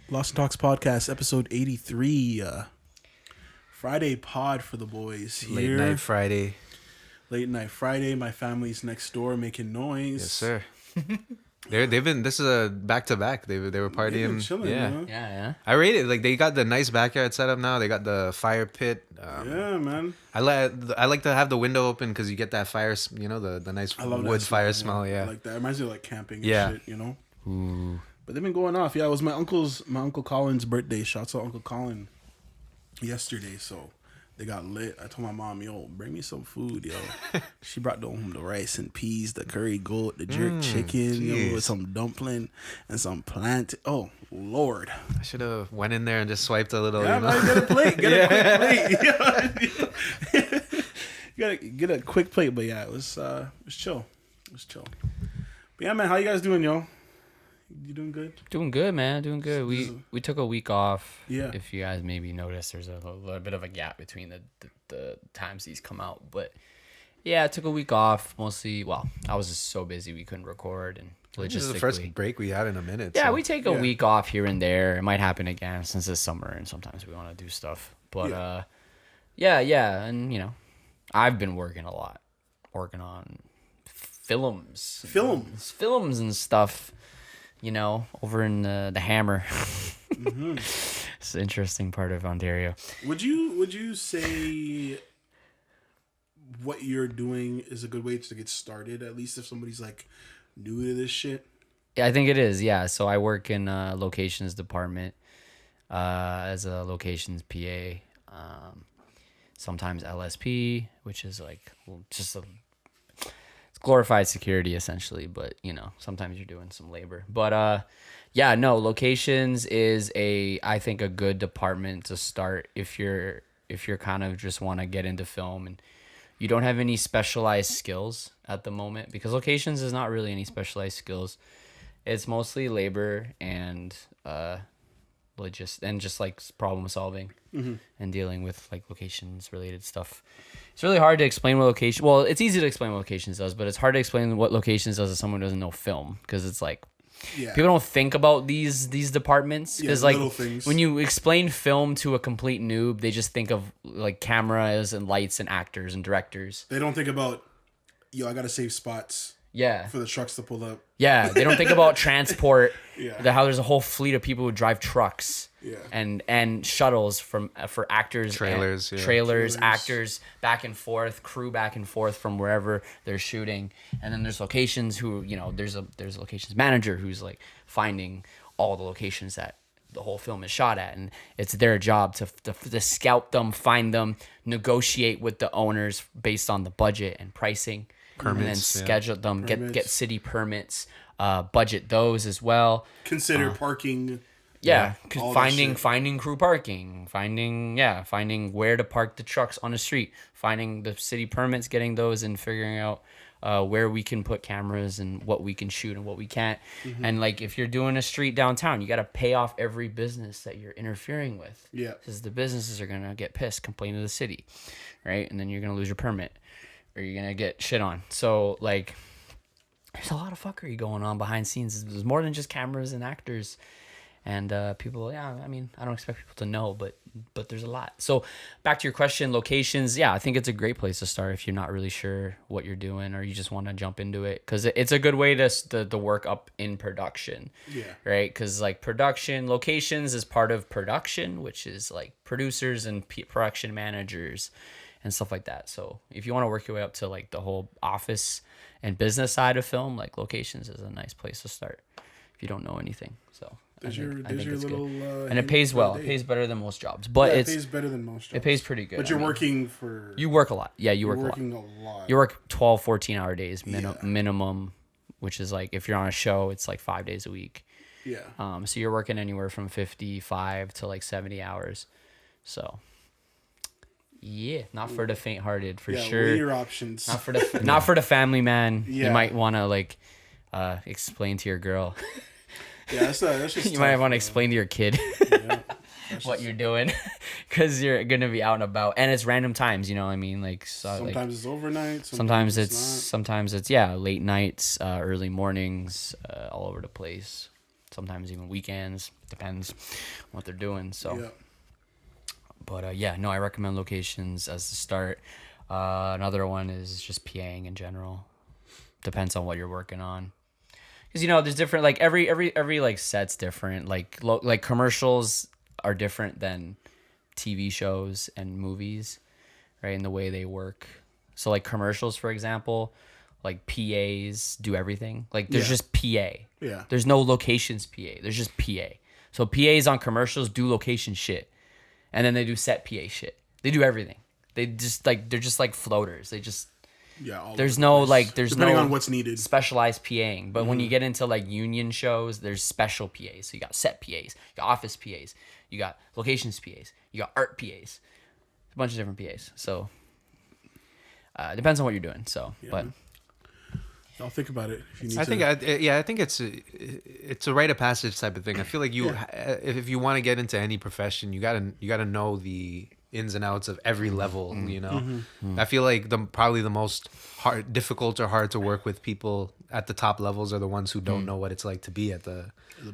Lost Talks Podcast, episode 83. Friday pod for the boys here. Late night Friday. Late night Friday. My family's next door making noise. Yes, sir. They've been. This is a back to back. They were partying. They've been chilling, yeah. man. Yeah. I rate it. Like they got the nice backyard set up now. They got the fire pit. Yeah, man. I like to have the window open because you get that fire. You know the nice wood fire smell. Yeah. I like that. It reminds me of like camping and shit. You know. Ooh. But they've been going off. Yeah, it was my Uncle Colin's birthday. Shouts out Uncle Colin yesterday. So they got lit. I told my mom, yo, bring me some food, yo. She brought home the rice and peas, the curry goat, the jerk chicken, yo, with some dumpling and some plant. Oh, Lord. I should have went in there and just swiped a little. Yeah, you know? man, get a plate. Get a quick plate. You gotta get a quick plate. But yeah, it was chill. It was chill. But yeah, man, how you guys doing, yo? You doing good? Doing good, man. Doing good. We took a week off. Yeah. If you guys maybe noticed, there's a little bit of a gap between the times these come out. But yeah, I took a week off. Mostly, well, I was just so busy we couldn't record and logistically. This is the first break we had in a minute. Yeah, so. we take a week off here and there. It might happen again since it's summer and sometimes we want to do stuff. But yeah, and you know, I've been working a lot, working on films and stuff. You know, over in the Hammer. Mm-hmm. It's an interesting part of Ontario. Would you say what you're doing is a good way to get started? At least if somebody's like new to this shit. Yeah, I think it is. Yeah, so I work in locations department as a locations PA. Sometimes LSP, which is like just glorified security essentially, but you know, sometimes you're doing some labor. But yeah, no, locations is I think a good department to start if you're kind of just want to get into film and you don't have any specialized skills at the moment, because locations is not really any specialized skills. It's mostly labor and just like problem solving and dealing with like locations related stuff. It's really hard to explain what location. Well, it's easy to explain what locations does, but it's hard to explain what locations does to someone who doesn't know film, because it's like people don't think about these departments, because like when you explain film to a complete noob, they just think of like cameras and lights and actors and directors. They don't think about, yo, I gotta save spots. Yeah. For the trucks to pull up. Yeah, they don't think about transport. Yeah. How there's a whole fleet of people who drive trucks. Yeah. And shuttles for actors, trailers, actors back and forth, crew back and forth from wherever they're shooting. And then there's locations who, you know, there's a locations manager who's like finding all the locations that the whole film is shot at, and it's their job to scout them, find them, negotiate with the owners based on the budget and pricing. Permits, and then schedule them, get city permits, budget those as well. Consider parking. Yeah, finding crew parking, finding where to park the trucks on the street, finding the city permits, getting those, and figuring out where we can put cameras and what we can shoot and what we can't. And like if you're doing a street downtown, you got to pay off every business that you're interfering with. Yeah, because the businesses are gonna get pissed, complain to the city, right? And then you're gonna lose your permit, or you're gonna get shit on. So like, there's a lot of fuckery going on behind scenes. There's more than just cameras and actors. And people, I mean, I don't expect people to know, but there's a lot. So back to your question, locations, I think it's a great place to start if you're not really sure what you're doing or you just want to jump into it, because it's a good way to work up in production. Yeah. Right? Because like production, locations is part of production, which is like producers and production managers and stuff like that. So if you want to work your way up to like the whole office and business side of film, like locations is a nice place to start if you don't know anything. So I think it's good. And it pays well. It pays better than most jobs. But it pays better than most jobs. It pays pretty good. But you're working for... You work a lot. Yeah, you work a lot. You work 12, 14-hour days minimum, which is like if you're on a show, it's like 5 days a week. Yeah. So you're working anywhere from 55 to like 70 hours. So... Yeah, not for the faint-hearted, for sure. Weigh your options. Not for the family man. Yeah. You might want to like explain to your girl. Yeah, that's just you might want to explain to your kid. what you're doing, because you're gonna be out and about, and it's random times. You know what I mean? Like sometimes it's overnight. Sometimes it's not. sometimes it's late nights, early mornings, all over the place. Sometimes even weekends. Depends what they're doing. So. Yeah. But no, I recommend locations as the start. Another one is just PAing in general. Depends on what you're working on, because there's different, like every like set's different. Like commercials are different than TV shows and movies, right? In the way they work. So like commercials, for example, like PAs do everything. Like there's just PA. Yeah. There's no locations PA. There's just PA. So PAs on commercials do location shit. And then they do set PA shit. They do everything. They're just like floaters. They just there's no depending on what's needed, specialized PAing. But when you get into like union shows, there's special PAs. So you got set PAs, you got office PAs, you got locations PAs, you got art PAs, a bunch of different PAs. So it depends on what you're doing. So but. I'll think about it. If you need I think it's a rite of passage type of thing. I feel like if you want to get into any profession, you gotta know the ins and outs of every level. You know, I feel like probably the most difficult or hard to work with people at the top levels are the ones who don't know what it's like to be at the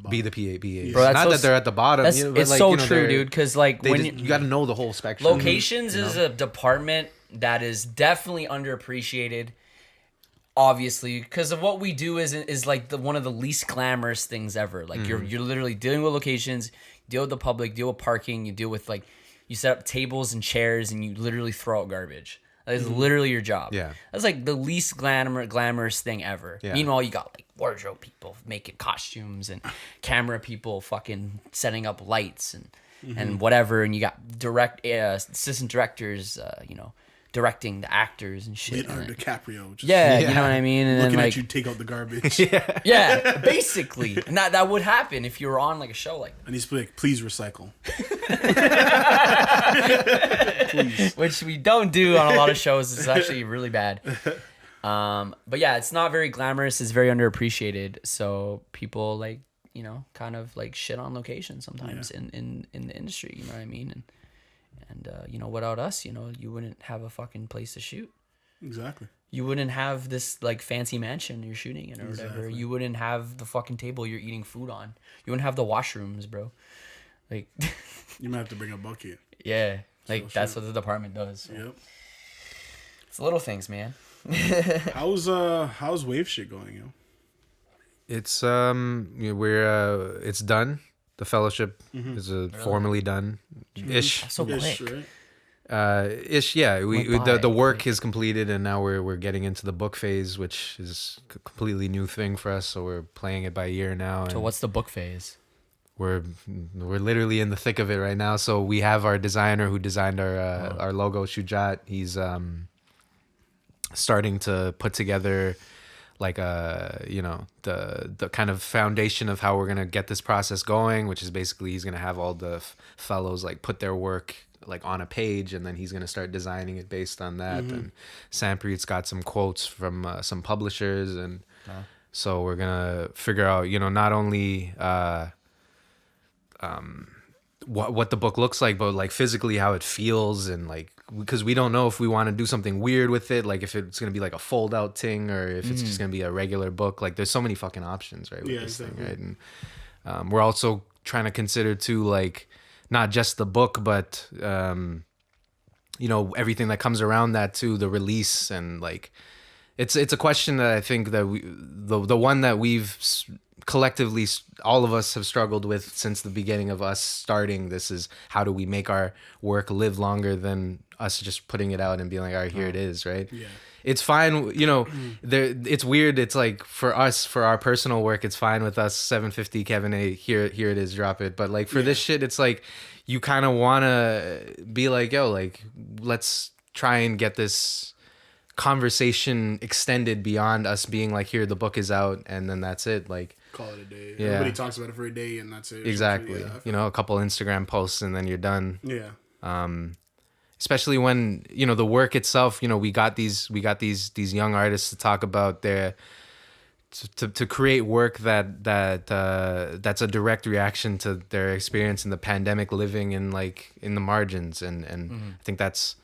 be the PA. Bro, not that they're at the bottom. It's so true, dude. Because like you got to know the whole spectrum. Locations is a department that is definitely underappreciated. Obviously, because of what we do is like one of the least glamorous things ever. Like you're literally dealing with locations, deal with the public, deal with parking, you deal with you set up tables and chairs, and you literally throw out garbage. That is literally your job. Yeah, that's like the least glamorous thing ever. Yeah. Meanwhile, you got like wardrobe people making costumes and camera people fucking setting up lights and whatever, and you got assistant directors, directing the actors and shit. Leonardo DiCaprio. Just you know what I mean? And looking then, at you take out the garbage. yeah, basically. And that would happen if you were on like a show like that. And he's like, please recycle. Please. Which we don't do on a lot of shows. It's actually really bad. But yeah, it's not very glamorous. It's very underappreciated. So people kind of like shit on location sometimes in the industry. You know what I mean? And without us, you wouldn't have a fucking place to shoot. Exactly. You wouldn't have this like fancy mansion you're shooting in or whatever. You wouldn't have the fucking table you're eating food on. You wouldn't have the washrooms, bro. Like you might have to bring a bucket. Yeah. Like that's what the department does. So. Yep. It's little things, man. How's wave shit going, yo? It's it's done. The fellowship is formally done. Ish. So quick. Ish, yeah. The work is completed, and now we're getting into the book phase, which is a completely new thing for us. So we're playing it by ear now. So what's the book phase? We're literally in the thick of it right now. So we have our designer who designed our logo, Shujat. He's starting to put together like the kind of foundation of how we're gonna get this process going, which is basically he's gonna have all the fellows like put their work like on a page, and then he's gonna start designing it based on that. And Sanpreet's got some quotes from some publishers, and so we're gonna figure out not only what the book looks like, but like physically how it feels, and like because we don't know if we want to do something weird with it, like if it's gonna be like a fold out thing or if it's just gonna be a regular book. Like there's so many fucking options, right, with this thing, right? And we're also trying to consider too, like not just the book, but everything that comes around that too, the release, and like it's a question that I think that the one that we've collectively all of us have struggled with since the beginning of us starting this is how do we make our work live longer than us just putting it out and being like, all right, here it is, right? Yeah. It's fine, it's weird. It's like for us, for our personal work, it's fine with us, 750 Kevin A, here it is, drop it. But like for this shit, it's like you kind of want to be like, yo, like let's try and get this conversation extended beyond us being like, here, the book is out, and then that's it. Like call it a day. Yeah. Everybody talks about it for a day, and that's it. Exactly. A couple Instagram posts, and then you're done. Yeah. Especially when the work itself. We got these young artists to talk about their to create work that's a direct reaction to their experience in the pandemic, living in like in the margins, and I think that's,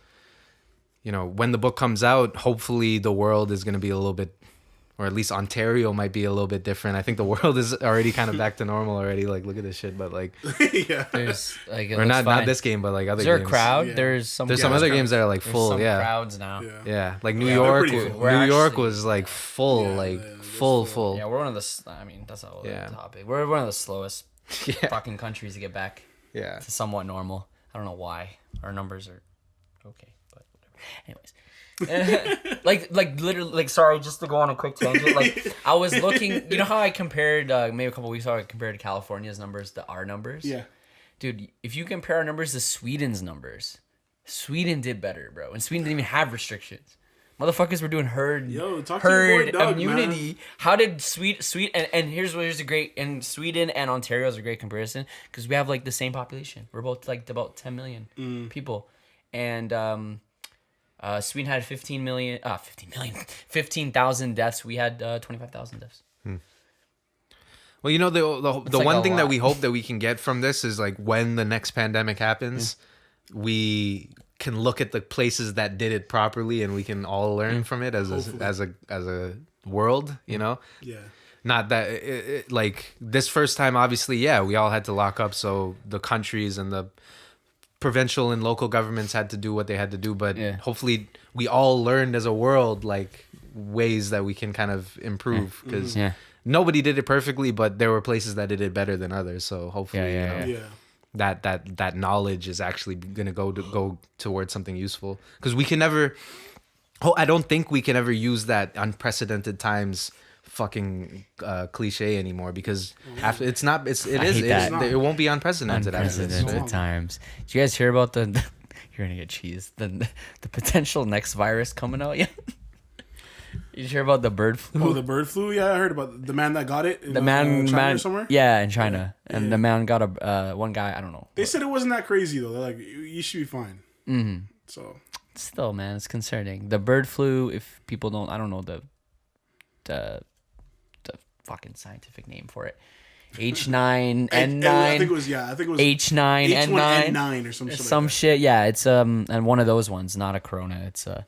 you know, when the book comes out, hopefully the world is going to be a little bit, or at least Ontario might be a little bit different. I think the world is already kind of back to normal already. Like, look at this shit, but like, Yeah. There's like or not this game, but like other Is there games. a crowd? Yeah. There's some Other games that are like there's full. some Yeah. crowds now. Yeah. Like New Yeah, they're York, pretty full. We're New York actually- was like full, Yeah, like yeah, it's full. full. Yeah, we're one of the. I mean, that's a whole Yeah. other topic. We're one of the slowest Yeah, fucking countries to get back yeah. to somewhat normal. I don't know why our numbers are okay, but whatever. Anyways. like literally, like, sorry, just to go on a quick tangent, like I was looking, you know how I compared maybe a couple weeks ago, I compared California's numbers to our numbers. Yeah. Dude, if you compare our numbers to Sweden's numbers, Sweden did better, bro, and Sweden didn't even have restrictions. Motherfuckers were doing herd Talk to your boy Doug, immunity. man. How did Sweden and here's a great, and Sweden and Ontario is a great comparison because we have like the same population. We're both like about 10 million people, and Sweden had 15,000 deaths. We had 25,000 deaths. Well, you know, the like one a thing that lot. we hope that we can get from this is like when the next pandemic happens, we can look at the places that did it properly, and we can all learn from it as a world. You know, Yeah. not that like this first time, obviously, yeah, we all had to lock up, so the countries and the provincial and local governments had to do what they had to do, but Yeah. hopefully we all learned as a world like ways that we can kind of improve, because Yeah. nobody did it perfectly, but there were places that did it better than others. So hopefully, Yeah. Yeah. that knowledge is actually going to go towards something useful, because we can never. I don't think we can ever use that unprecedented times fucking cliche anymore, because after it hate that. it won't be unprecedented after this. Unprecedented times. Did you guys hear about the? You're gonna get cheese. The potential next virus coming out yet? You hear about the bird flu? Oh, the bird flu. Yeah, I heard about the man that got it. In, The man, China or somewhere. yeah, in China, Yeah. and Yeah. the man got a one guy. I don't know. They said it wasn't that crazy though. They're like, you should be fine. Mm-hmm. So Still, man, it's concerning. The bird flu. If people don't, I don't know the fucking scientific name for it. H9N9. I think it was H9N9 H1N9 or some shit. some like that. shit. Yeah, it's and one of those ones, not a corona. It's a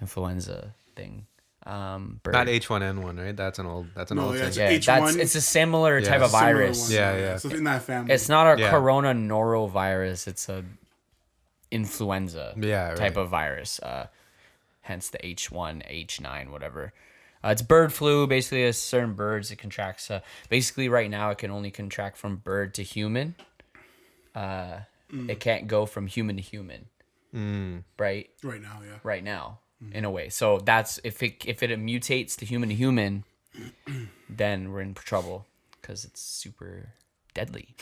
influenza thing. Bird. Not H1N1, right? That's an old Yeah, thing. it's Yeah, H1. it's a similar type Yeah. of Similar virus. one. Yeah. So in that family. It's not a Yeah. corona norovirus. It's a influenza Yeah, type right. of virus. Hence the H1, H9, whatever. It's bird flu. Basically, a certain birds it contracts. Basically, right now it can only contract from bird to human. It can't go from human to human. Right. right now. Yeah. Right now, in a way. So that's if it mutates to human, then we're in trouble because it's super deadly.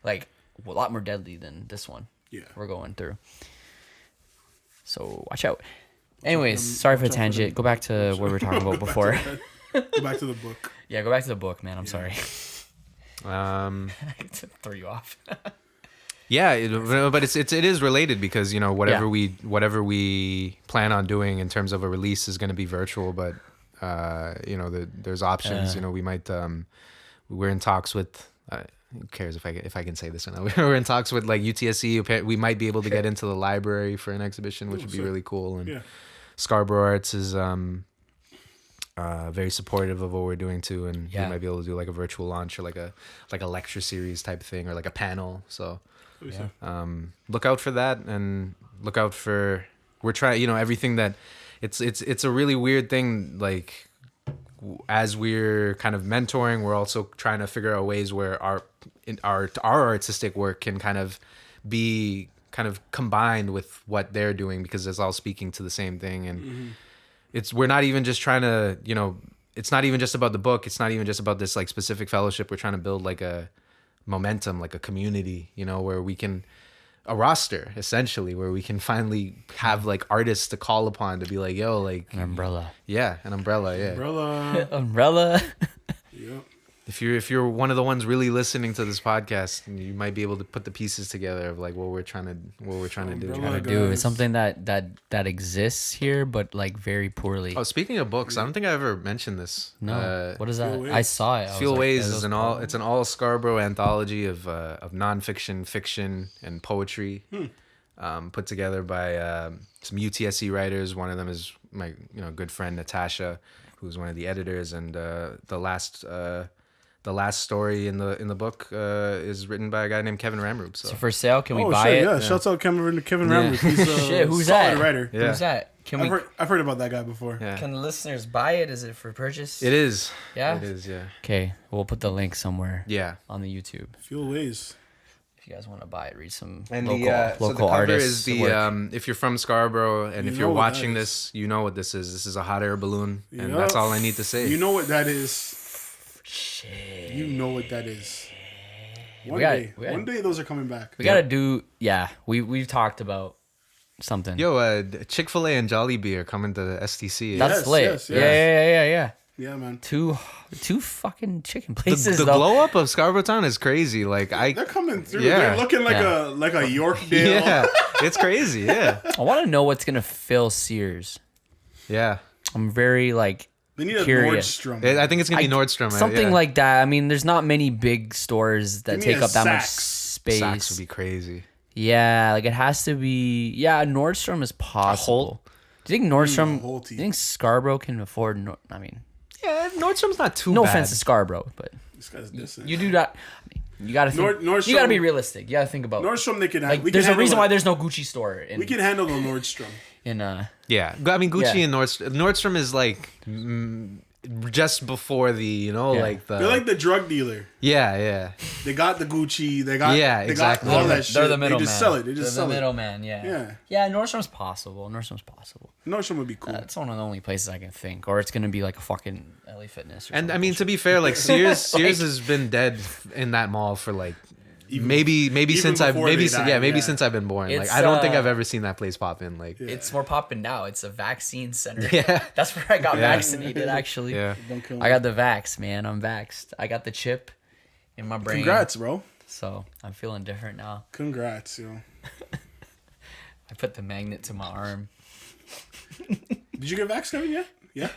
Like a lot more deadly than this one. Yeah. We're going through. So watch out. Anyways, sorry for the tangent. Go back to what we were talking about before. Go back to the book. Yeah, go back to the book, man. I'm sorry Um, to throw you off. Yeah, but it is related, because you know whatever Yeah. we plan on doing in terms of a release is going to be virtual, but you know there's options. You know, we might we're in talks with. Who cares if I can say this or not? We're in talks with like UTSC. We might be able to get into the library for an exhibition, which would be sick. really cool. And Yeah. Scarborough Arts is very supportive of what we're doing too, and Yeah. we might be able to do like a virtual launch or like a lecture series type thing, or like a panel. So look out for that, and look out for, we're trying, you know, everything that it's a really weird thing. Like as we're kind of mentoring, we're also trying to figure out ways where our artistic work can kind of be kind of combined with what they're doing, because it's all speaking to the same thing. And we're not even just trying to, you know, it's not even just about the book. It's not even just about this like specific fellowship. We're trying to build like a momentum, like a community, you know, where we can, a roster essentially, where we can finally have like artists to call upon to be like, yo, like An umbrella. yeah, an umbrella. Yeah. Umbrella. Umbrella. Yep. if you're one of the ones really listening to this podcast, you might be able to put the pieces together of like what we're trying to do. Trying to do it's something that exists here, but like very poorly. Oh, speaking of books, I don't think I ever mentioned this. No, what is that? I saw it. Feel Ways is it's an all Scarborough anthology of nonfiction, fiction, and poetry, put together by some UTSC writers. One of them is my good friend Natasha, who's one of the editors, and the last story in the book is written by a guy named Kevin Ramroob. So for sale, can we buy it? Yeah, shouts out Kevin Ramroob. He's a shit, who's solid that? writer. Yeah. Who's that? I've heard about that guy before. Yeah. Can the listeners buy it? Is it for purchase? It is. Yeah? It is, yeah. Okay, we'll put the link somewhere. Yeah. On the YouTube. Feel Ways. If you guys want to buy it, read some And local so the cover artists. is if you're from Scarborough and if You you're know what watching that this, you know what this is. This is a hot air balloon, and Yup. that's all I need to say. You know what that is. Shit. You know what that is. One day those are coming back. We gotta do. Yeah, we've talked about something. Yo, Chick-fil-A and Jollibee are coming to the STC. That's Yes, lit. yes, yes. Yeah. Yeah, man. Two fucking chicken The places. though. glow up of Scarborough Town is crazy. Like They're coming through. Yeah. They're looking like Yeah. a Yorkdale. yeah, it's crazy. Yeah, I want to know what's gonna fill Sears. yeah. I'm very like They need a curious. Nordstrom. I think it's gonna be Nordstrom. something yeah. like that. I mean, there's not many big stores that Give me take a up that much Saks. space. Saks would be crazy. Yeah, like it has to be. Yeah, Nordstrom is possible. Do you think Nordstrom? Holte. Do you think Scarborough can afford? I mean, Yeah, Nordstrom's not too no bad. offense to Scarborough, but This guy's dissing. you do not. I mean, you gotta think. Nordstrom- You gotta be realistic. You gotta think about. Nordstrom, they can. Like, We can there's a handle reason it. why there's no Gucci store in We can handle the Nordstrom. Yeah, I mean Gucci Yeah. and Nordstrom is like just before the like the They're like the drug dealer. yeah. They got the Gucci. They got exactly. Got all that shit. They're the middleman. They just sell it. They just They're sell the it. middleman. Yeah. Yeah. Yeah. Nordstrom's possible. Nordstrom would be cool. That's one of the only places I can think, or it's gonna be like a fucking LA Fitness. Or And something. I mean to be fair, like Sears has been dead in that mall for like maybe since I've before they died, since I've been born. It's, like I don't think I've ever seen that place pop in. Like It's more popping now. It's a vaccine center. Yeah. That's where I got Yeah. vaccinated, actually. yeah. Don't kill me. I got the vax, man. I'm vaxxed. I got the chip in my brain. Congrats, bro. So I'm feeling different now. Congrats, yo. I put the magnet to my arm. Did you get vax, Kevin? Yeah. Yeah.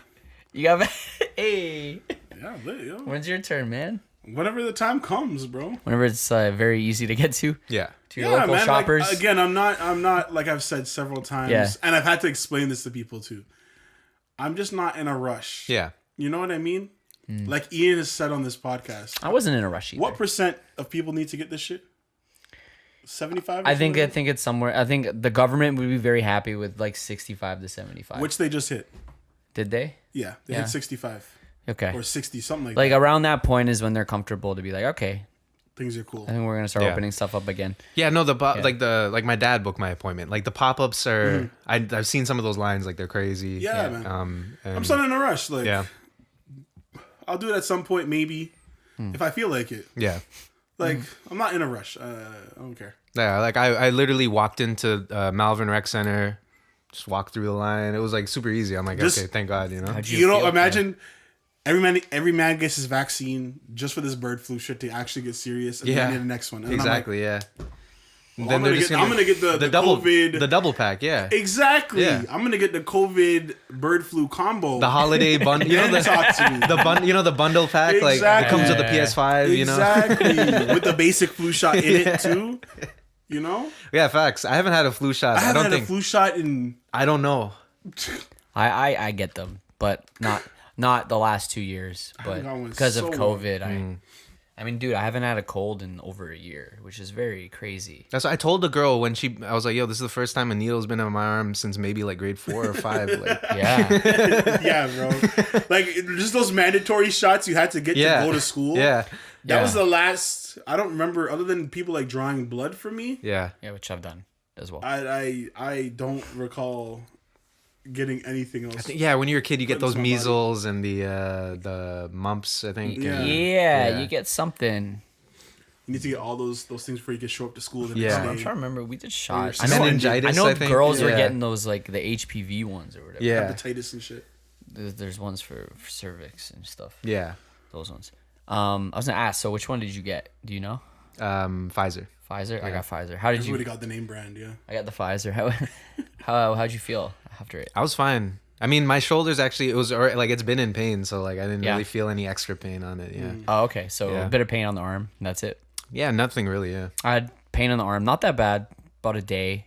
You got hey. Yeah, lit, yo. When's your turn, man? Whenever the time comes, bro. Whenever it's very easy to get to Yeah. your local man. shoppers. Like, again, I'm not like I've said several times, Yeah. and I've had to explain this to people too. I'm just not in a rush. Yeah. You know what I mean? Mm. Like Ian has said on this podcast. I wasn't in a rush either. What percent of people need to get this shit? 75? I think it's somewhere. I think the government would be very happy with like 65 to 75. Which they just hit. Did they? Yeah, they Yeah. hit 65 Okay. or 60, something like Like that. around that point is when they're comfortable to be like, okay, Things are cool. I think we're gonna start Yeah. opening stuff up again. Yeah, no, like my dad booked my appointment. Like the pop-ups are I've seen some of those lines, like they're crazy. Yeah, man. And, I'm still in a rush. Like, yeah. I'll do it at some point, maybe, if I feel like it. Yeah. Like, I'm not in a rush. I don't care. Yeah, like I literally walked into Malvern Rec Center, just walked through the line. It was like super easy. I'm like, Just- okay, thank God, you know. How'd You know, feel, imagine every man gets his vaccine just for this bird flu shit to actually get serious and Yeah. then the next one. And Exactly, yeah. I'm, Then like, they're just I'm gonna get the double COVID. the double pack, yeah. Exactly. Yeah. I'm gonna get the COVID bird flu combo. The holiday bundle, you know Then talk to me. the bundle pack, like it Exactly. comes with the PS5, you know. Exactly. With the basic flu shot in it too. You know? Yeah, facts. I haven't had a flu shot. I I haven't don't had think a flu shot in I don't know. I get them, but not the last 2 years, but got one because of so COVID, I mean, dude, I haven't had a cold in over a year, which is very crazy. That's what I told the girl when I was like, yo, this is the first time a needle's been in my arm since maybe like grade 4 or 5. Like, Yeah, yeah, bro. Like just those mandatory shots you had to get yeah. to go to school. Yeah. That Yeah. was the last. I don't remember other than people like drawing blood for me. Yeah. yeah, which I've done as well. I don't recall getting anything else. Yeah, when you're a kid, you get Put those in somebody. measles and the mumps, I think. Yeah. and- Yeah, you get something. You need to get all those things before you can show up to school the Yeah. next I'm day. trying to remember. We did shots. I I know, Meningitis, I know I think. girls were Yeah. getting those like the HPV ones or whatever. Yeah. Hepatitis and shit. There's ones for cervix and stuff. Yeah. Those ones. I was gonna ask. So which one did you get? Do you know? Pfizer. Pfizer. I got Pfizer. How did Everybody you? got the name brand, yeah. I got the Pfizer. How'd you feel after it? I was fine. I mean, my shoulders actually, it was like it's been in pain, so like I didn't Yeah. really feel any extra pain on it. Yeah. Oh, okay. So Yeah. a bit of pain on the arm. And that's it. Yeah, nothing really. Yeah. I had pain on the arm. Not that bad. About a day.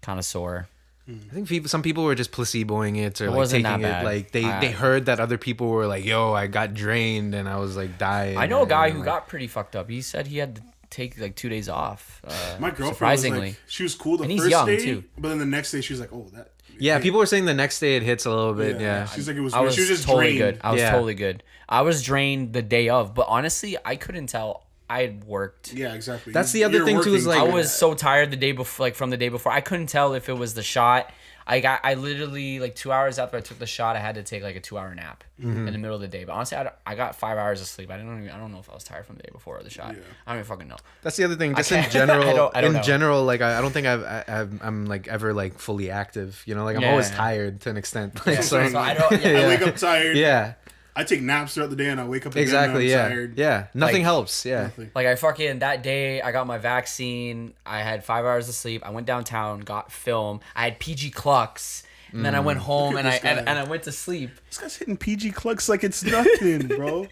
Kind of sore. I think some people were just placeboing it or It like wasn't taking that it bad. like they heard that other people were like, "Yo, I got drained," and I was like dying. I know a guy and, who like, got pretty fucked up. He said he had to take like 2 days off. My girlfriend surprisingly. was like, she was cool the And he's first young, day, too. but then the next day she was like, oh, that. Yeah, people were saying the next day it hits a little bit. Yeah. She's like, it was I weird. was She was just totally drained. good. I was Yeah. totally good. I was drained the day of, but honestly, I couldn't tell. I had worked. Yeah, exactly. That's the other You're thing, too, is, working like- I was so tired the day before, like from the day before. I couldn't tell if it was the shot. I literally like 2 hours after I took the shot, I had to take like a 2-hour nap in the middle of the day. But honestly, I got 5 hours of sleep. I don't know if I was tired from the day before or the shot. Yeah. I don't even fucking know. That's the other thing. Just in can't- general, I don't know. in general, like I don't think I'm like ever like fully active. You know, like I'm Yeah. always tired to an extent. Like, So so, I don't. I Yeah. wake up tired. yeah, I take naps throughout the day and I wake up again exactly. and I'm Yeah, tired. yeah. Nothing Like- helps. Yeah. Nothing. Like I fucking that day, I got my vaccine. I had 5 hours of sleep. I went downtown, got film. I had PG Clucks, and then I went home Look and at I this guy. and I went to sleep. This guy's hitting PG Clucks like it's nothing, bro.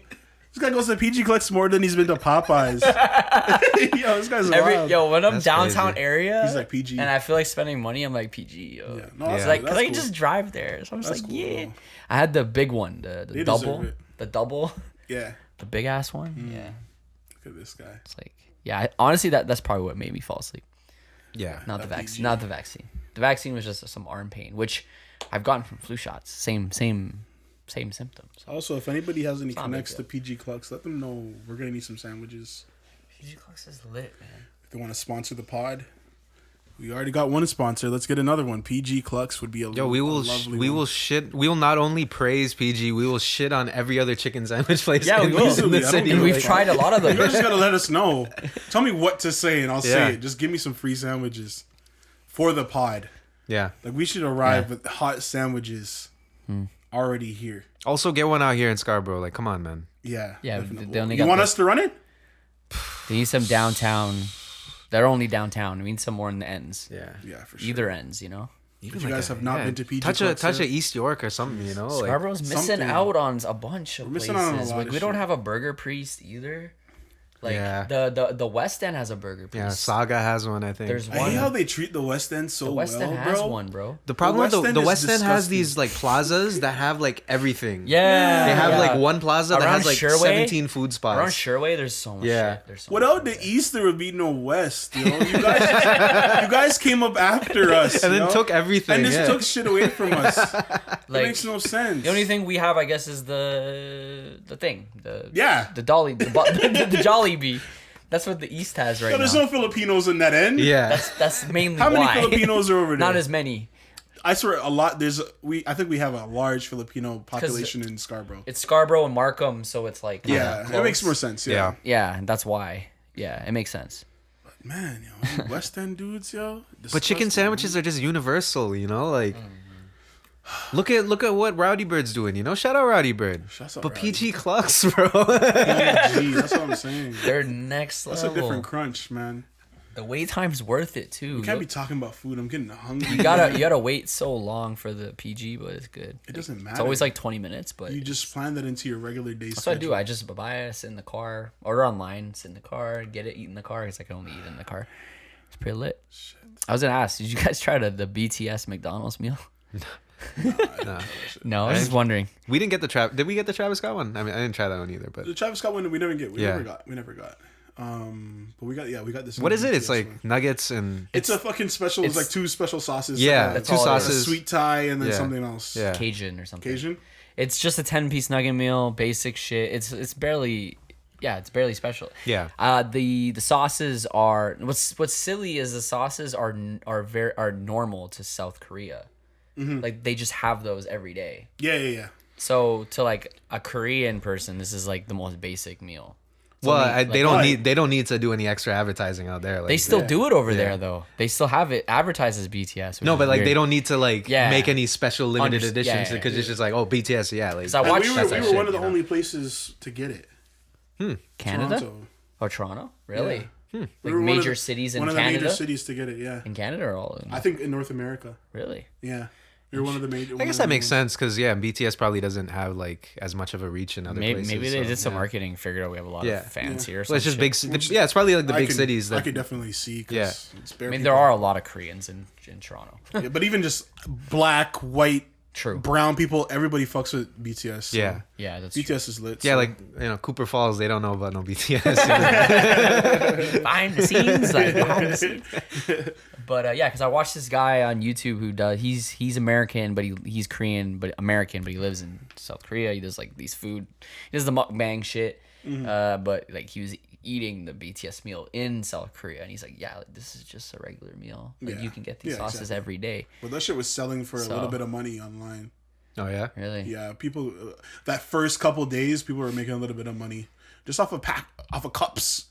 This guy goes to PG Clucks more than he's been to Popeyes. Yo, this guy's wild. When I'm That's downtown crazy. area, He's like PG. and I feel like spending money. I'm like PG. Yo. Yeah. No, Yeah. that's, It's like, cause that's I cool. can just drive there. So I'm just That's like, cool, yeah. though. I had the big one, the They double, deserve it. the double, Yeah. the big ass one. Hmm. Yeah, Look at this guy. it's like, yeah. Honestly, that's probably what made me fall asleep. Yeah. Not the That vaccine. PG. Not the vaccine. The vaccine was just some arm pain, which I've gotten from flu shots. Same symptoms. Also, if anybody has any not a big connects to deal. PG Clucks, let them know we're gonna need some sandwiches. PG Clucks is lit, man. If they want to sponsor the pod, we already got one sponsor. Let's get another one. PG Clucks would be a Yo, we will shit. We will not only praise PG, we will shit on every other chicken sandwich place. Yeah, we in, will. in Easily, the I don't city. give And a we've fuck. tried a lot of You them. just gotta let us know. Tell me what to say, and I'll Yeah. say it. Just give me some free sandwiches for the pod. Yeah. Like we should arrive with hot sandwiches already here. Also, get one out here in Scarborough. Like, come on, man. Yeah. Yeah, definitely. they only You got want the- us to run it? They need some downtown. They're only downtown. I mean, some more in the ends. Yeah. Yeah, for sure. Either ends, you know. Even If you guys have not been to PG Clucks touch yet? of East York or something, you know. Like, Scarborough's missing something. out on a bunch of We're places. missing out on a lot Like of we don't shit. have a Burger Priest either. Like Yeah. the West End has a Burger Priest. yeah, Saga has one, I think. There's I one. hate how they treat the West End so The West well, End has bro. one, bro. The problem with West the End is West End has disgusting. these like plazas that have like everything. Yeah, They have yeah. like one plaza that Around has like Sherway? 17 food spots. Around Sherway, there's so much Yeah. shit. There's so Without much the shit. East, there would be no West. You know, you guys came up after us, and you then know? took everything. and just yeah. took shit away from us. It Like makes no sense. the only thing we have, I guess, is the thing. Yeah. The Dolly, the Jollibee. That's what the East has right Yo, there's now. no Filipinos in that end. yeah. That's mainly How many why. Filipinos are over there? Not as many. I swear, a lot. I think we have a large Filipino population in Scarborough. It's Scarborough and Markham, so it's like Yeah, kinda it makes close. more sense. yeah. Yeah, Yeah, that's why. Yeah, it makes sense. man, yo, you West End dudes, yo. But chicken disgusting, sandwiches are just universal, you know. Like, look at what Rowdy Bird's doing. You know, shout out Rowdy Bird. Shouts out But Rowdy. PG Clucks, bro. PG, that's what I'm saying. They're next That's level. a different crunch, man. The wait time's worth it too. You can't be talking about food. I'm getting hungry. You gotta wait so long for the PG, but it's good. It doesn't matter. It's always like 20 minutes, but you just plan that into your regular day that's what I schedule. do. I just buy it, sit in the car, order online, sit in the car, get it, eat in the car because I can only eat in the car. It's pretty lit. I was gonna ask, did you guys try the BTS McDonald's meal? Nah. No, I was just wondering. We didn't get the Did we get the Travis Scott one? I mean, I didn't try that one either. But The Travis Scott one we never get. We Yeah. never got. But we got this. what is it? It's BTS like one. nuggets and It's a fucking special. It's it's- like two special sauces. yeah, That's two all it is. sauces. sweet Thai and then Yeah. something else. Yeah. Cajun or something. Cajun. It's just a 10-piece nugget meal, basic shit. It's barely, yeah, it's barely special. Yeah. The sauces are what's silly is the sauces are normal to South Korea. Like they just have those every day. Yeah. So to like a Korean person, this is like the most basic meal. Well, Like, they don't need to do any extra advertising out there. Like, they still do it over there though. They still have it advertised as BTS. no, but like weird. they don't need to like make any special limited editions yeah. because it's just like, oh, BTS, yeah. Like 'Cause I watched we that were shit, one of the you know? only places to get it. Canada Toronto. or Toronto, really? We Like were one of major the- cities in one of the Canada. major cities to get it. Yeah, In Canada or all? I think in North America. Really? Yeah, you're one of the major. I guess that makes sense because BTS probably doesn't have like as much of a reach in other places. Maybe they so, did some yeah. marketing, figured out we have a lot of fans here. Or Well, it's just shit. big. Yeah, it's probably like the big cities. I That could definitely see. 'Cause Yeah. it's bare I mean, people. there are a lot of Koreans in Toronto. Yeah, but even just black, white, True. brown people, everybody fucks with BTS. So yeah. Yeah, that's true. BTS is lit. Yeah, so. like Cooper Falls, they don't know about no BTS. Behind the scenes, like behind the scenes. But yeah, because I watched this guy on YouTube who does. He's American, but he's Korean, but American, but he lives in South Korea. He does like these food. He does the mukbang shit. But like he was eating the BTS meal in South Korea, and he's like, yeah, like, this is just a regular meal. Like Yeah. you can get these Yeah, sauces exactly. every day. But that shit was selling for a So- little bit of money online. Oh yeah. Really? Yeah, people. That first couple days, people were making a little bit of money just off of cups,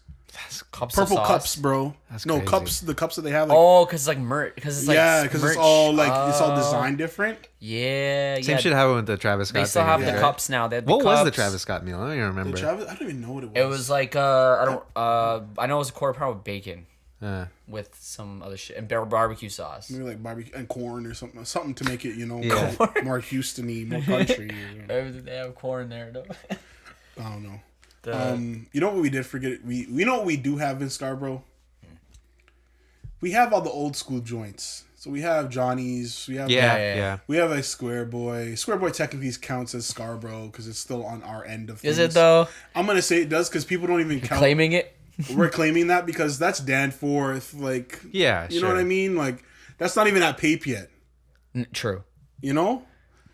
Cups purple of sauce. cups, bro. That's No crazy. cups, the cups that they have. Like, Oh, because like merch. Because it's like yeah, because it's merch. all like it's all designed different. Yeah, Same yeah. shit happened with the Travis Scott. They still thing, have I the think, cups now. They have the What was the cups. Travis Scott meal? I don't even The remember. Travis, I don't even know what it was. It was like I know it was a quarter pound with bacon Uh, with some other shit and barbecue sauce. maybe like barbecue and corn or something to make it, Yeah. more Houston-y, more country. They have corn there, though. I don't know. The- You know what we did forget? We know what we do have in Scarborough. We have all the old school joints. So we have Johnny's. We have yeah. We have a Square Boy. Square Boy technically counts as Scarborough because it's still on our end of things. Is it though? I'm gonna say it does because people don't even count. Claiming it? We're claiming that because that's Danforth. Like, Yeah, you know what I mean? Like, that's not even at Pape yet. True. You know.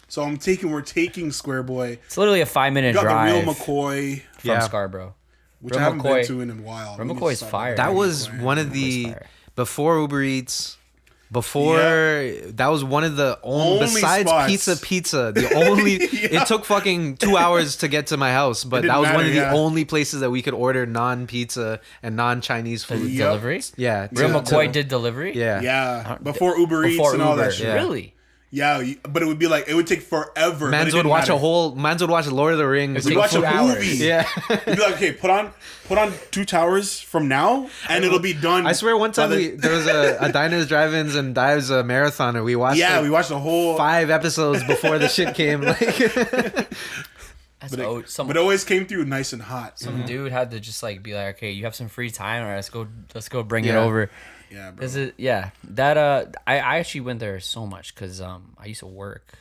So we're taking Square Boy. It's literally a 5-minute We got drive the Real McCoy, from Yeah. Scarborough. which Real I haven't McCoy- been to in a while. Real We need to McCoy's start fire. going. That was McCoy. one of the fire. before Uber Eats. That was one of the only besides spots. pizza. The only Yeah. it took fucking 2 hours to get to my house, but didn't that was one matter, of the yeah. only places that we could order non-pizza and non-Chinese food. Yep. Delivery? Yeah, Real to- McCoy to- did delivery? Yeah, Yeah, before Uber Eats Before and all Uber. that shit. Yeah. Really? Yeah, but it would be like it would take forever. Mans but it would didn't watch matter. Mans would watch Lord of the Rings. It'd You watch a 2 hours. movie. Yeah, You'd be like, okay, put on 2 towers from now, and it'll be done. I swear one time by the- there was a Diners, Drive-ins, and Dives marathon, and we watched we watched the whole. 5 episodes before the shit came. Like, That's some But it always came through nice and hot. dude had to just like be like, okay, you have some free time, or let's go bring it Yeah. over. Yeah, bro. Is it? Yeah, that I actually went there so much because I used to work.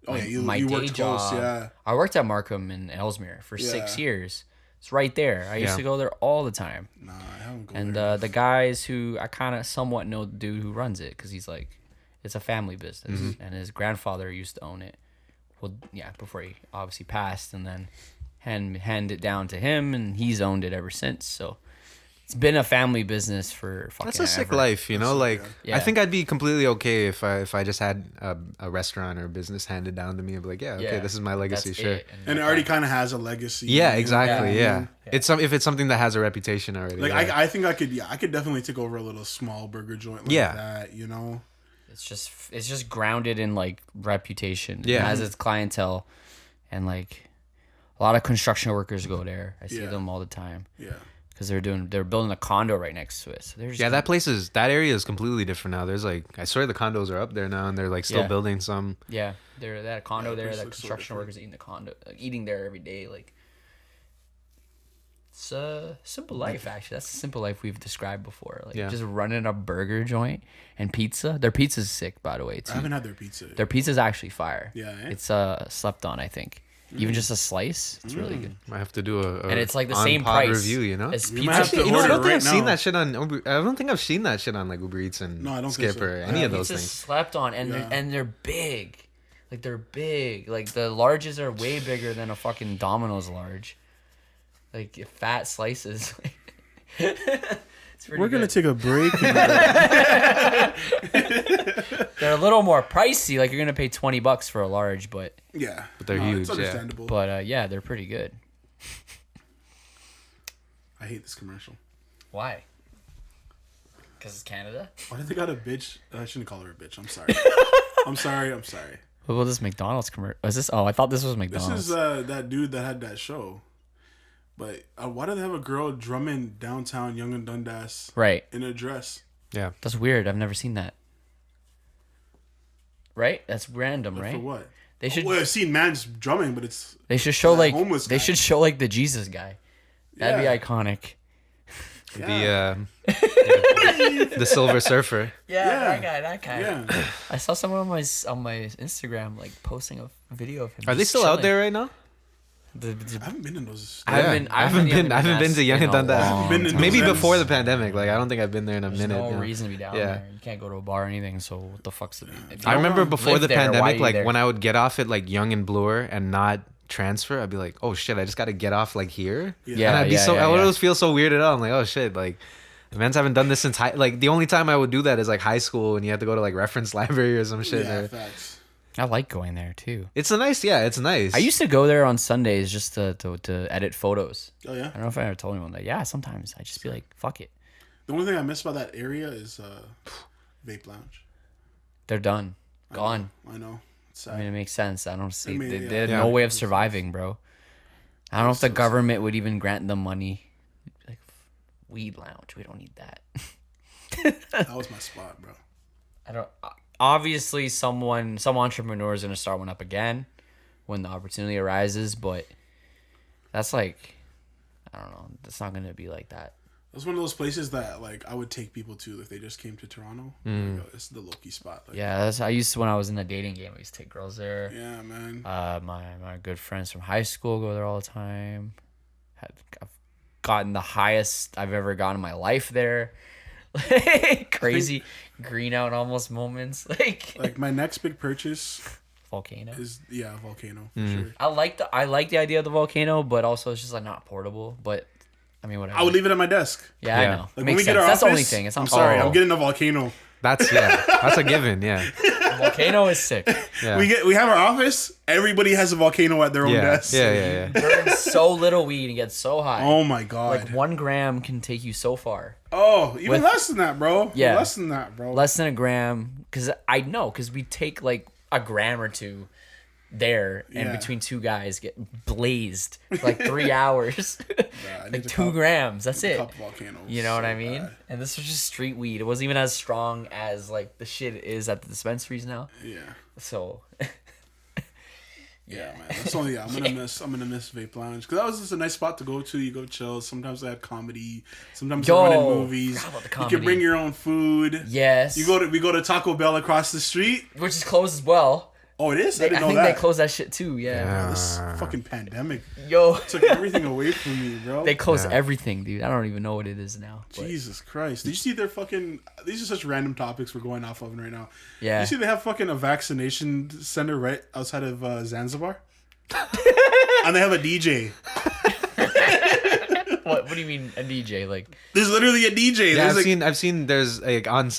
Oh yeah, you my day worked close. job. Yeah, I worked at Markham in Ellesmere for 6 Yeah. years. It's right there. I used Yeah. to go there all the time. nah, I haven't gone And there. the guys who I kind of somewhat know the dude who runs it because he's like, it's a family business, and his grandfather used to own it. Well, yeah, before he obviously passed, and then hand it down to him, and he's owned it ever since. So it's been a family business for fucking. that's a sick ever. life, you know. Like, Yeah. I think I'd be completely okay if I just had a restaurant or a business handed down to me. I'd be like, yeah, okay, this is my legacy. That's Sure. it. and it already kind of has a legacy. Yeah, you know? exactly. Yeah. Yeah, if it's something that has a reputation already. Like yeah. I think I could. Yeah, I could definitely take over a little small burger joint like Yeah. that. You know. It's just grounded in like reputation. Yeah. It has its clientele, and like a lot of construction workers go there. I see Yeah. them all the time Yeah. because they're building a condo right next to it. So they're just Yeah, that area is completely different now. There's like, I swear the condos are up there now, and they're like still Yeah. building some. Yeah, they had a condo Yeah, there. place That looks so construction different. workers eating the condo, eating there every day. Like, it's a simple life. Actually, that's a simple life we've described before. Like Yeah. just running a burger joint and pizza. Their pizza's sick, by the way. I Too. haven't had their pizza. Their pizza's actually fire. Yeah, eh? It's slept on. I think even just a slice, it's really good. I have to do a And it's like the on same pod price review, you know. as We might have pizza. to You know, I order don't it think right I've seen now. that shit on. I don't think I've seen that shit on like Uber Eats and No, I don't think Skip so. or any of those Pizza's things. slept on, and Yeah. they're big. Like they're big. Like the larges are way bigger than a fucking Domino's large. Like fat slices. It's pretty We're gonna good. take a break. They're a little more pricey. Like you're gonna pay $20 for a large, but Yeah, But they're no, huge, It's yeah. understandable. yeah, they're pretty good. I hate this commercial. Why? Because it's Canada? Why did they got a bitch? I shouldn't call her a bitch. I'm sorry. I'm sorry. What about this McDonald's commercial? Is this? Oh, I thought this was McDonald's. This is that dude that had that show. But why do they have a girl drumming downtown Yonge and Dundas Right. in a dress? Yeah. That's weird. I've never seen that. Right? That's random, But right? for what? They should. Well, I've seen man's drumming, but it's They should show that like. homeless They guy. should show like the Jesus guy. That'd Yeah. be iconic. yeah. The Silver Surfer. Yeah, Yeah. that guy. Yeah. I saw someone on my Instagram like posting a video of him. Are they just still out chilling. there right now? I haven't been in those. I haven't been to Yonge and Dundas. I've been in Maybe those before the ends. pandemic. Like I don't think I've been there in a There's minute. no you know? reason to be down Yeah. there. You can't go to a bar or anything. So what the fuck's the? If you I don't remember before live the there, why are pandemic, you like there? when I would get off at like Yonge and Bloor and not transfer, I'd be like, oh shit, I just got to get off like here. Yeah, And I'd be yeah, I would yeah. always feel so weirded out. I'm like, oh shit, like. The mans haven't done this since like the only time I would do that is like high school and you have to go to like reference library or some shit. Yeah, facts. I like going there too. It's nice. I used to go there on Sundays just to edit photos. Oh yeah. I don't know if I ever told anyone that. Yeah, sometimes I just be like, fuck it. The only thing I miss about that area is vape lounge. They're done, gone. I know. It's I sad. mean, it makes sense. I don't see. I mean, they had yeah. no way of surviving, bro. I don't know if the government would even grant them money. Like, weed lounge, we don't need that. That was my spot, bro. I don't. Obviously, some entrepreneur is gonna start one up again when the opportunity arises, but that's like, I don't know. It's not gonna be like that. It's one of those places that like I would take people to if they just came to Toronto. Like, it's the Loki spot. Like, Yeah, I used to when I was in the dating game. I used to take girls there. Yeah, man. My good friends from high school go there all the time. I've gotten the highest I've ever gotten in my life there. Crazy green out almost moments. Like my next big purchase Volcano. is volcano for sure. I like the idea of the volcano, but also it's just like not portable. But I mean, whatever. I would leave it at my desk. Yeah, Yeah. I know. Like when Makes we get sense. our That's office, the only thing. It's not I'm sorry, portable. I'm getting a volcano. that's a given. Yeah. Volcano is sick. Yeah. We have our office. Everybody has a volcano at their own yeah. desk. Yeah. Burns so little weed and gets so high. Oh my god. Like 1 gram can take you so far. Oh, even With- less than that, bro. Yeah. Less than that, bro. Less than a gram, because we take like a gram or two there, and Yeah. between two guys get blazed for like 3 hours. I need Like to 2 cop- grams. That's it. Cup volcanoes. You know what so I mean? bad. And this was just street weed. It wasn't even as strong as like the shit is at the dispensaries now. Yeah. So Yeah, man. That's only I'm gonna miss Vape Lounge because that was just a nice spot to go to. You go chill. Sometimes they had comedy. Sometimes they run in movies. forgot about the You comedy. can bring your own food. yes, We go to Taco Bell across the street. which is closed as well. Oh, it is. I I didn't know think that. they closed that shit too. Yeah. This fucking pandemic Yo, took everything away from me, bro. they closed Yeah. everything, dude. I don't even know what it is now. but- Jesus Christ! Did you see their fucking? These are such random topics we're going off of right now. Yeah. You see they have fucking a vaccination center right outside of Zanzibar, and they have a DJ. What do you mean a DJ? Like There's literally a DJ. Yeah, There's like, I've seen. There's like on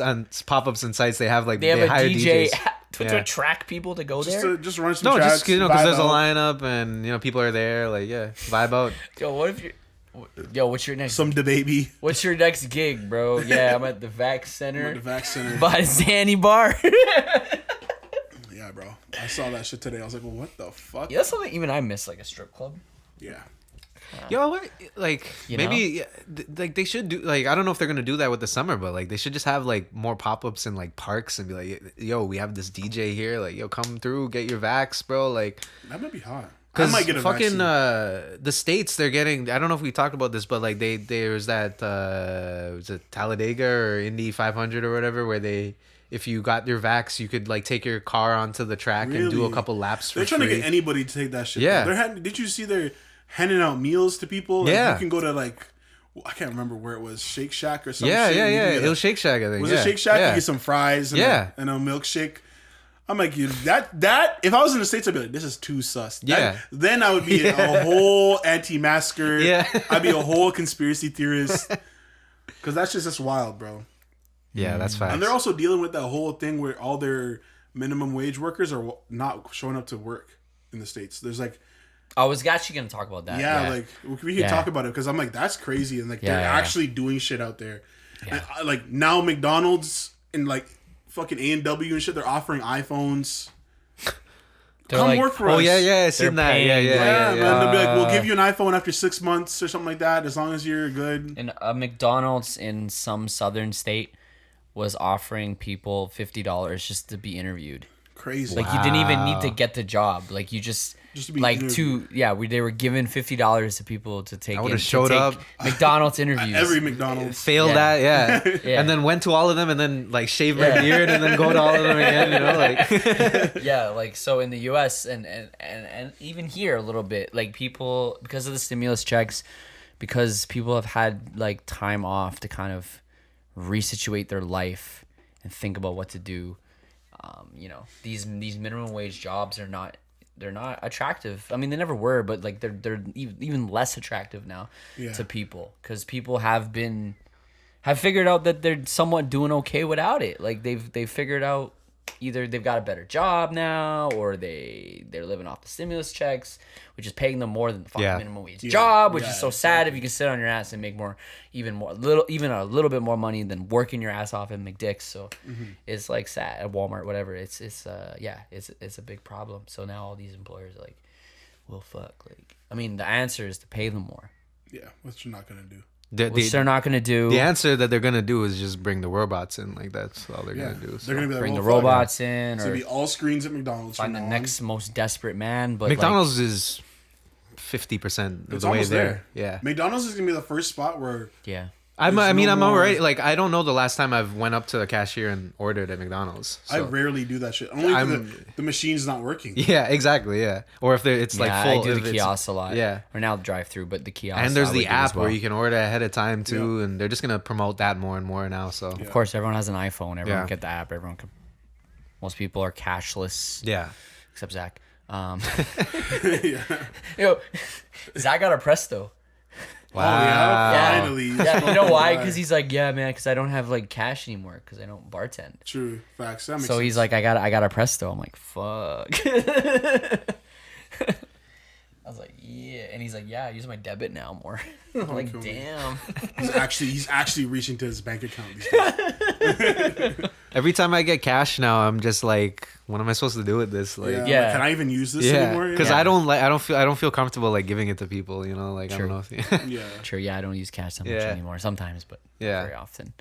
pop-ups and sites they have like they have a hire DJ DJs. to Yeah. attract people to go just there. to just run some No, tracks. just because there's a vibe out. lineup and people are there. Like vibe out. Yo, what if you? Yo, what's your next? Some DaBaby What's your next gig, bro? Yeah, I'm at the Vac at Center the vac center. by Zanny Bar. Yeah, bro. I saw that shit today. I was like, well, what the fuck? Yeah, that's something even I miss, like a strip club. Yeah. Yo, what? Like You maybe like they should do like I don't know if they're gonna do that with the summer, but like they should just have like more pop-ups in like parks and be like, yo, we have this DJ here, like yo, come through, get your vax, bro, like. That might be hot. I Because might get a fucking vaccine. the states, they're getting. I don't know if we talked about this, but like there's that was it Talladega or Indy 500 or whatever, where if you got your vax, you could like take your car onto the track and do a Really? couple laps for They're trying free. to get anybody to take that shit. Yeah. Did you see they're handing out meals to people? Like, Yeah. You can go to like, I can't remember where it was, Shake Shack or something. yeah. You can get It was Shake Shack, I think. Was yeah. it Shake Shack? Yeah. You get some fries and, Yeah. and a milkshake. I'm like, that if I was in the States, I'd be like, this is too sus. Yeah. Then I would be a whole anti-masker. Yeah. I'd be a whole conspiracy theorist. Because that's just wild, bro. Yeah, that's facts. And they're also dealing with that whole thing where all their minimum wage workers are not showing up to work in the States. There's like I was actually gonna talk about that. Yeah, like we can talk about it because I'm like, that's crazy, and like they're actually doing shit out there. Yeah. And, like now McDonald's and like fucking A&W and shit, they're offering iPhones. They're Come like, work for us. Oh yeah, I seen that. paying, Yeah, man. They'll be like, we'll give you an iPhone after 6 months or something like that, as long as you're good. And a McDonald's in some southern state was offering people $50 just to be interviewed. Crazy. Like you didn't even need to get the job. Like you just to be like interviewed. they were giving $50 to people to take. I would've showed up. McDonald's interviews. Every McDonald's. failed Yeah. that, Yeah. and then went to all of them, and then like shave my beard, and then go to all of them again. You know, like Yeah, like so in the U.S. and even here a little bit, like people, because of the stimulus checks, because people have had like time off to kind of resituate their life and think about what to do. You know, these minimum wage jobs are not, they're not attractive. I mean, they never were, but like they're even less attractive now to people, because people have figured out that they're somewhat doing okay without it. Like they've figured out either they've got a better job now, or they're living off the stimulus checks, which is paying them more than the fucking minimum wage job, which is so sad if you can sit on your ass and make even a little bit more money than working your ass off at McDick's. So it's like sad at Walmart, whatever. It's a big problem. So now all these employers are like, well, fuck. Like, I mean, the answer is to pay them more. Yeah, which you're not gonna do. Which they're not gonna do. The answer that they're gonna do is just bring the robots in. Like that's all they're gonna do. So. They're gonna be like, Bring the well, fuck. robots in, It's or gonna be all screens at McDonald's. find the from now next most desperate man. But McDonald's is 50% of It's the way almost there. there. Yeah. McDonald's is gonna be the first spot where like, yeah. I'm There's no I'm more- already like I don't know the last time I've went up to the cashier and ordered at McDonald's. I So. rarely do that shit. Only if the machine's not working. Yeah, exactly. Yeah, or if it's like Yeah, full. I do if the it's- kiosk a lot. Yeah, Or now the drive-through, but the kiosk. and there's I would the do as app well. where you can order ahead of time too, and they're just gonna promote that more and more now. So Of course, everyone has an iPhone. Everyone Yeah. can get the app. Everyone can. Most people are cashless. yeah, Except Zach. Yo, Zach got a Presto. Oh yeah, Yeah. finally. Yeah, you know why? Because he's like, yeah, man, because I don't have like cash anymore because I don't bartend. True facts. That makes So sense. he's like, I got a Presto. I'm like, fuck. I was like, yeah, and he's like, yeah, I use my debit now more. I'm like, cool. damn. he's actually reaching to his bank account these days. every time I get cash now, I'm just like, what am I supposed to do with this? Like, Yeah. Yeah. Like, can I even use this yeah, anymore? because Yeah. I don't feel comfortable like giving it to people. You know, like I don't know if Yeah. Sure, yeah, I don't use cash that much Yeah. anymore. Sometimes, but Yeah. very often.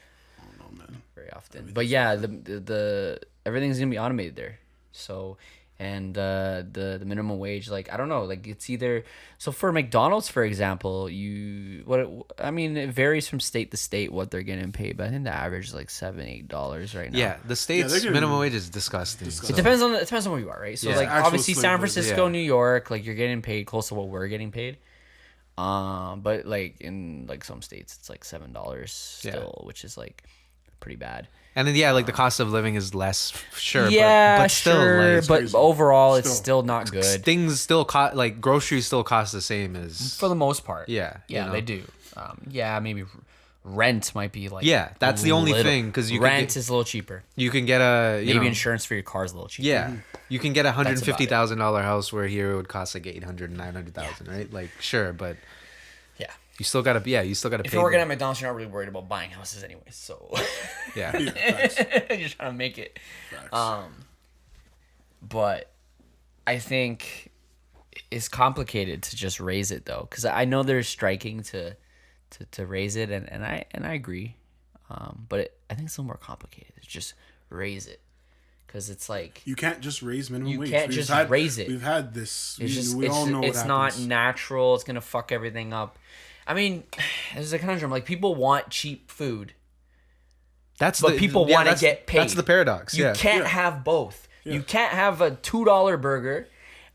Oh man. Very often. But yeah, the everything's gonna be automated there. So, and the minimum wage, like I don't know, like it's either, so for McDonald's, for example, it varies from state to state what they're getting paid, but I think the average is like $7-8 right now. yeah, the state's getting- minimum wage is disgusting. It so- depends on where you are, right? So Yeah. like Actual obviously slave San labor. Francisco, Yeah. New York, like you're getting paid close to what we're getting paid. But like in like some states it's like $7 still, which is like pretty bad. And then like the cost of living is less, sure. Yeah, but still, sure, like, but crazy. overall it's Still. still not good things still cost like groceries still cost the same as for the most part. yeah, you Yeah, know. they do. Yeah, maybe rent might be like Yeah, that's the only thing, 'cause you could rent get- is a little cheaper. You can get a Maybe insurance for your car is a little cheaper. Yeah, you can get a about it. $150,000 house where here it would cost like 800, 900,000, right? Like sure, but Yeah. you still gotta pay. If you're working at McDonald's, you're not really worried about buying houses anyway. So yeah, you're trying to make it. Facts. But I think it's complicated to just raise it though, because I know they're striking to raise it, and I agree. But I think it's a little more complicated to just raise it, because it's like You can't just raise minimum You wage. can't just raise it. We've had this. it's We all know what it's not happens. natural. It's gonna fuck everything up. I mean, there's a conundrum. Like people want cheap food. that's But people wanna that's- get paid. That's the paradox. You Yeah, can't have both. You can't have a $2 burger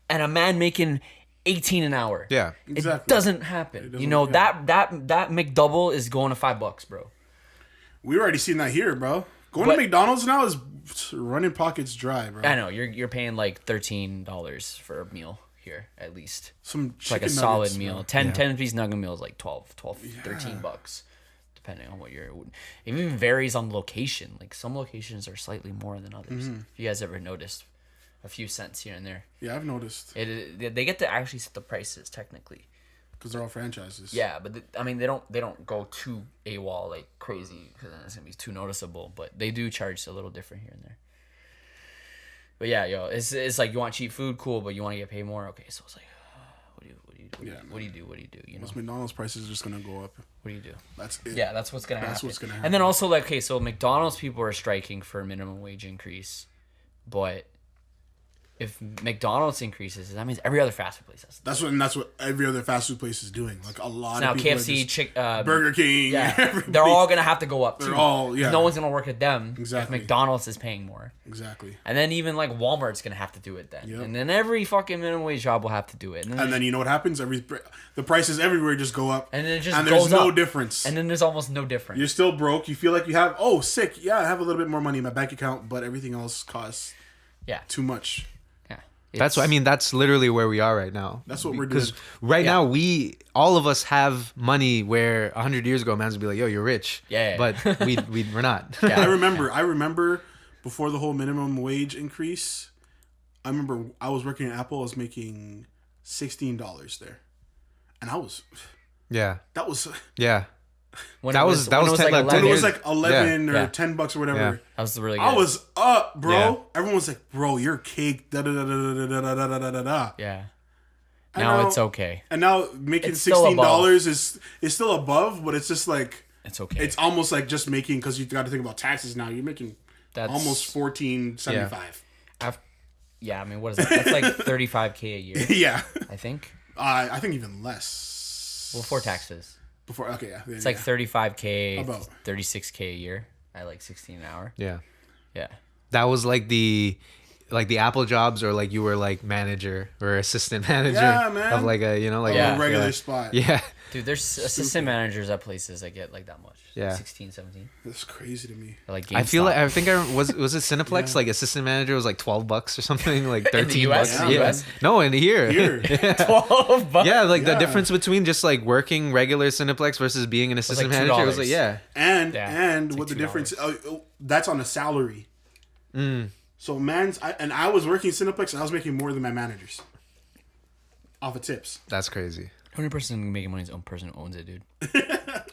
and a man making 18 an hour. yeah. It Exactly. doesn't happen. doesn't- You know, yeah. that McDouble is going to $5, bro. We already seen that here, bro. Going But- to McDonald's now is running pockets dry, bro. I know you're paying like $13 for a meal here at least. Some It's like a chicken solid nuggets, meal. bro. 10 piece nugget meal is like 12 $13 depending on what you're. It even varies on location. Like some locations are slightly more than others. If you guys ever noticed. a few cents here and there. Yeah, I've noticed. They get to actually set the prices technically. Because they're all franchises. Yeah, but I mean, they don't go too AWOL like crazy because then it's gonna be too noticeable. But they do charge a little different here and there. But yeah, yo, it's like you want cheap food, cool, but you want to get paid more. Okay, so it's like, what do you do? You know, Most McDonald's prices are just gonna go up. what do you do? That's it. Yeah, that's what's gonna happen. That's what's gonna happen. And then also like, okay, so McDonald's people are striking for a minimum wage increase, but if McDonald's increases, that means every other fast food place has. That's what every other fast food place is doing. Like a lot Now of people KFC, Burger King, yeah, everybody. they're all gonna have to go up too. They're all, yeah. No one's gonna work at them. Exactly. If McDonald's is paying more. Exactly. And then even like Walmart's gonna have to do it then. Yep. And then every fucking minimum wage job will have to do it. And then you know what happens? The prices everywhere just go up. And then it just and goes there's no up. difference. And then there's almost no difference. You're still broke. You feel like you have sick. Yeah, I have a little bit more money in my bank account, but everything else costs too much. Yeah. That's literally where we are right now. That's what we're doing. Because right now all of us have money where 100 years ago, man's would be like, yo, you're rich. Yeah. But we're not. I remember before the whole minimum wage increase, I remember I was working at Apple. I was making $16 there. And that was Yeah. When that it was 10, like, 11 when it was years- like 11 or Yeah. $10 or whatever. Yeah. That was really good. I was up, bro. Yeah. Everyone was like, bro, you're cake. Da da da da da da da da da da da. Yeah. And Now it's okay. And now making It's still $16 is still above, but it's just like It's okay. it's almost like just making, because you got to think about taxes now. You're making almost $14.75. Yeah, I mean, what is that? That's like $35K a year, Yeah, I think. I think even less. Well, before taxes. Before, okay, yeah. It's like 35K, About. 36K a year at like 16 an hour. Yeah. Yeah. That was like the Apple jobs, or like you were like manager or assistant manager man. of like a, like a regular spot. Yeah. Dude, there's assistant managers at places that get like that much. Yeah. 16, 17. That's crazy to me. Or like I feel like GameStop. was it Cineplex, like assistant manager was like $12 or something, like 13 US? bucks. Yeah. Yeah. No, in here. Here. 12 bucks. Yeah, like the Yeah. difference between just like working regular Cineplex versus being an assistant like manager was $2. like, yeah. And Yeah, it's what like the $2. difference? That's on a salary. So I was working Cineplex and I was making more than my managers off of tips. That's crazy. The only person making money is the own person who owns it, dude.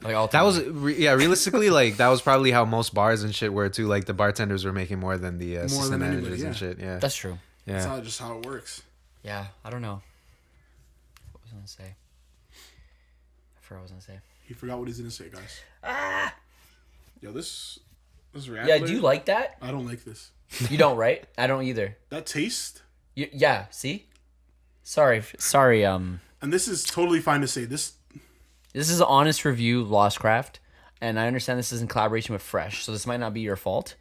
Like all That was realistically like that was probably how most bars and shit were too. Like the bartenders were making more than the assistant than managers anybody, and shit. Yeah, That's true. That's yeah. just how it works. Yeah, I don't know. What was I gonna say? I forgot what I was gonna say. He forgot what he's gonna say, guys. Yo, this Rattler, Yeah, do you like that? I don't like this. You don't, right? I don't either. That taste, Yeah, see? Sorry. and this is totally fine to say. This This is an honest review, Lost Craft, and I understand this is in collaboration with Fresh, so this might not be your fault.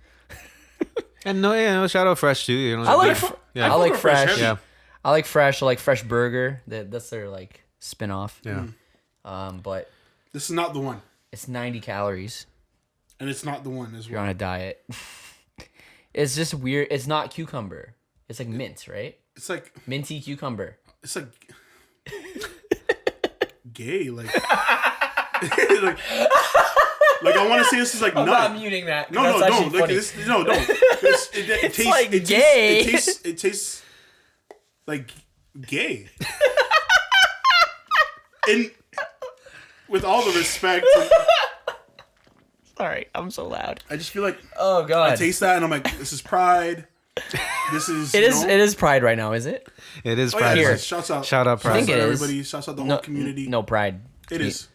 And no, shout out Fresh too. You know, I like Yeah. I like fuck with Fresh Fresh. heavy. Yeah. I like Fresh. I like Fresh Burger. That's their like spin-off. Yeah. But is not the one, it's 90 calories. and it's not the one as You're well. on a diet. It's just weird. It's not cucumber. It's like mint, right? It's like Minty cucumber. it's like gay, like like I want to say this is like I'm nut. not muting that. No, That's don't. actually Like funny. this, no, don't. It tastes like it gay. It tastes like gay. And with all the respect, Sorry, I'm so loud. I just feel like Oh god. I taste that and I'm like, this is pride. This is It is. It is Pride right now, is it? It is Oh, yeah, Pride. Here. Month. shouts out. Shout out Pride. I think it is. Everybody. Shouts out the No whole community. No Pride. It is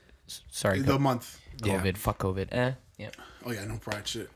Sorry. the month. Yeah. COVID. Fuck COVID. Yep. Oh yeah, no pride shit.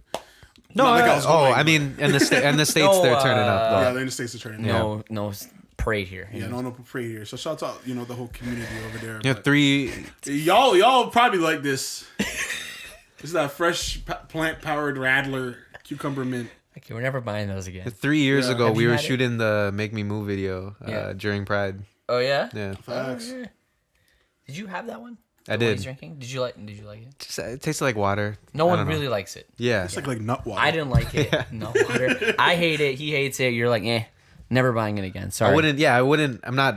No, Not like I was going, I mean, in the states No, they're turning up. Yeah, Though. they're in the States are turning. No parade here. Yeah, no parade here. So shouts out, the whole community over there. Yeah, but three. y'all probably like this. This is that fresh plant powered Rattler cucumber mint. Okay, we're never buying those again. 3 years Yeah. ago, Have we you were had it? shooting the "Make Me Move" video Yeah. during Pride. Oh yeah. Yeah, Facts. Did you have that one? I The one he's did. drinking. Did you like it? Just, it tasted like water. No I one don't know. really likes it. Yeah, It's like nut water. I didn't like it. No water. I hate it. He hates it. You're like, never buying it again. Sorry. I wouldn't. Yeah, I wouldn't. I'm not.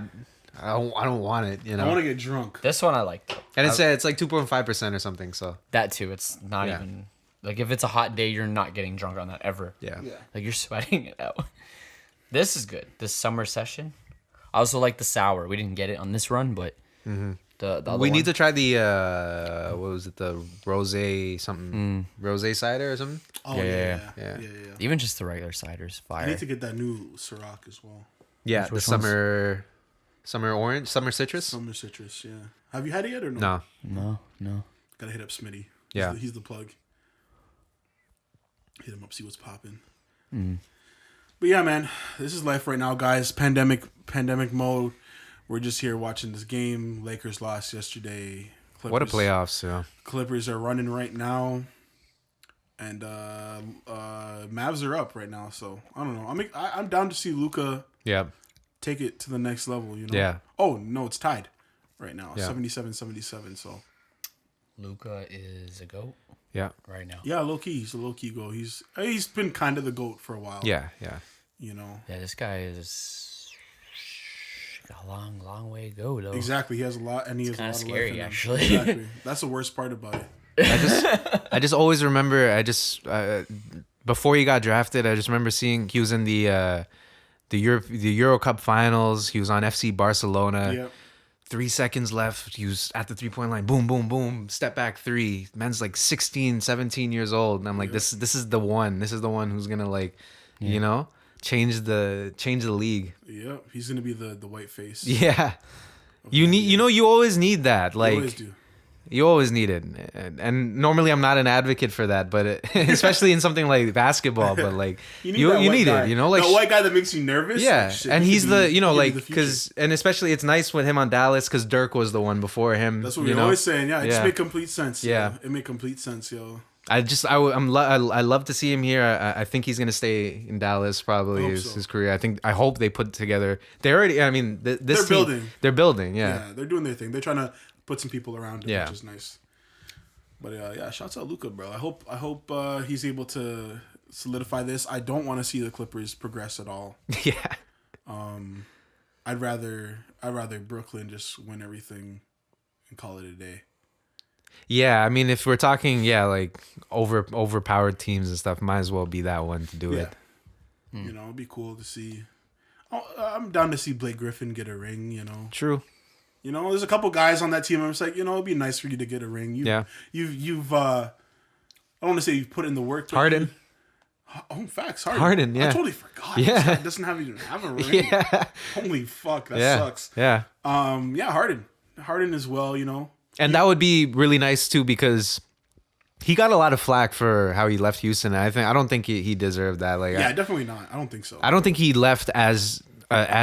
I don't want it. You know. I want to get drunk. This one I like. Though. And it's like 2.5% or something. So That too. It's not Yeah. even like if it's a hot day, you're not getting drunk on that ever. yeah. Yeah. Like you're sweating it out. This is good. This summer session. I also like the sour. We didn't get it on this run, but the other We one. need to try the what was it? The rosé something, rosé cider or something. Oh Yeah. yeah. Even just the regular cider's I fire. need to get that new Ciroc as well. Yeah, the Which ones? summer orange, summer citrus. Summer citrus. Yeah. Have you had it yet or no? No. No. Gotta hit up Smitty. Yeah. He's the plug. Hit him up, see what's popping. But yeah, man, this is life right now, guys. Pandemic mode. We're just here watching this game. Lakers lost yesterday. What a playoffs! Yeah. Clippers are running right now, and Mavs are up right now. So I don't know. I'm down to see Luka Yeah. take it to the next level. You know. Yeah. Oh no, it's tied right now. Yeah. 77-77. So Luca is a goat Yeah. right now. yeah, low key. He's a low key goat. He's been kind of the GOAT for a while. Yeah. Yeah. You know. Yeah, this guy is got a long way to go though. Exactly. He has a lot, and he has a kinda lot scary, of life in him. actually. Exactly. That's the worst part about it. I just always remember. Before he got drafted, I just remember seeing he was in the Euro Cup finals. He was on FC Barcelona. Yep. 3 seconds left. He was at the 3-point line. Boom, boom, boom. Step back three. Man's like 16, 17 years old. And I'm like, this is the one. This is the one who's gonna you know, change the league. Yep. He's gonna be the white face. Yeah. You always need that. You Like always do. you always need it. And normally I'm not an advocate for that, but especially in something like basketball, but like you that white need guy. it, you know, like that white guy that makes you nervous. yeah, Like, shit, and he he's could the be- you know he could be like the future. because and especially it's nice with him on Dallas because Dirk was the one before him. That's what you we're know? always saying. Yeah, it just Yeah. made complete sense. Yeah. It made complete sense, yo. I love to see him here. I think he's gonna stay in Dallas probably I hope his, so. his career. I hope they put together. They already. I mean, this They're team- building. They're building. Yeah. Yeah. They're doing their thing. They're trying to put some people around him, Yeah. which is nice. But yeah, shouts out Luka, bro. I hope he's able to solidify this. I don't want to see the Clippers progress at all. Yeah. I'd rather Brooklyn just win everything and call it a day. Yeah, I mean, if we're talking, like overpowered teams and stuff, might as well be that one to do Yeah. it. You know, it'd be cool to see. I'm down to see Blake Griffin get a ring. You know, True. there's a couple guys on that team. I'm just like, it'd be nice for you to get a ring. You've I don't want to say you've put in the work. But Harden. Facts. Harden, yeah. I totally forgot. Yeah. This guy doesn't even have a ring. Yeah. Holy fuck, that Yeah. sucks. Yeah. Harden as well. And that would be really nice too because he got a lot of flack for how he left Houston. I don't think he deserved that. Like, Yeah, definitely not. I don't think so. I don't think he left as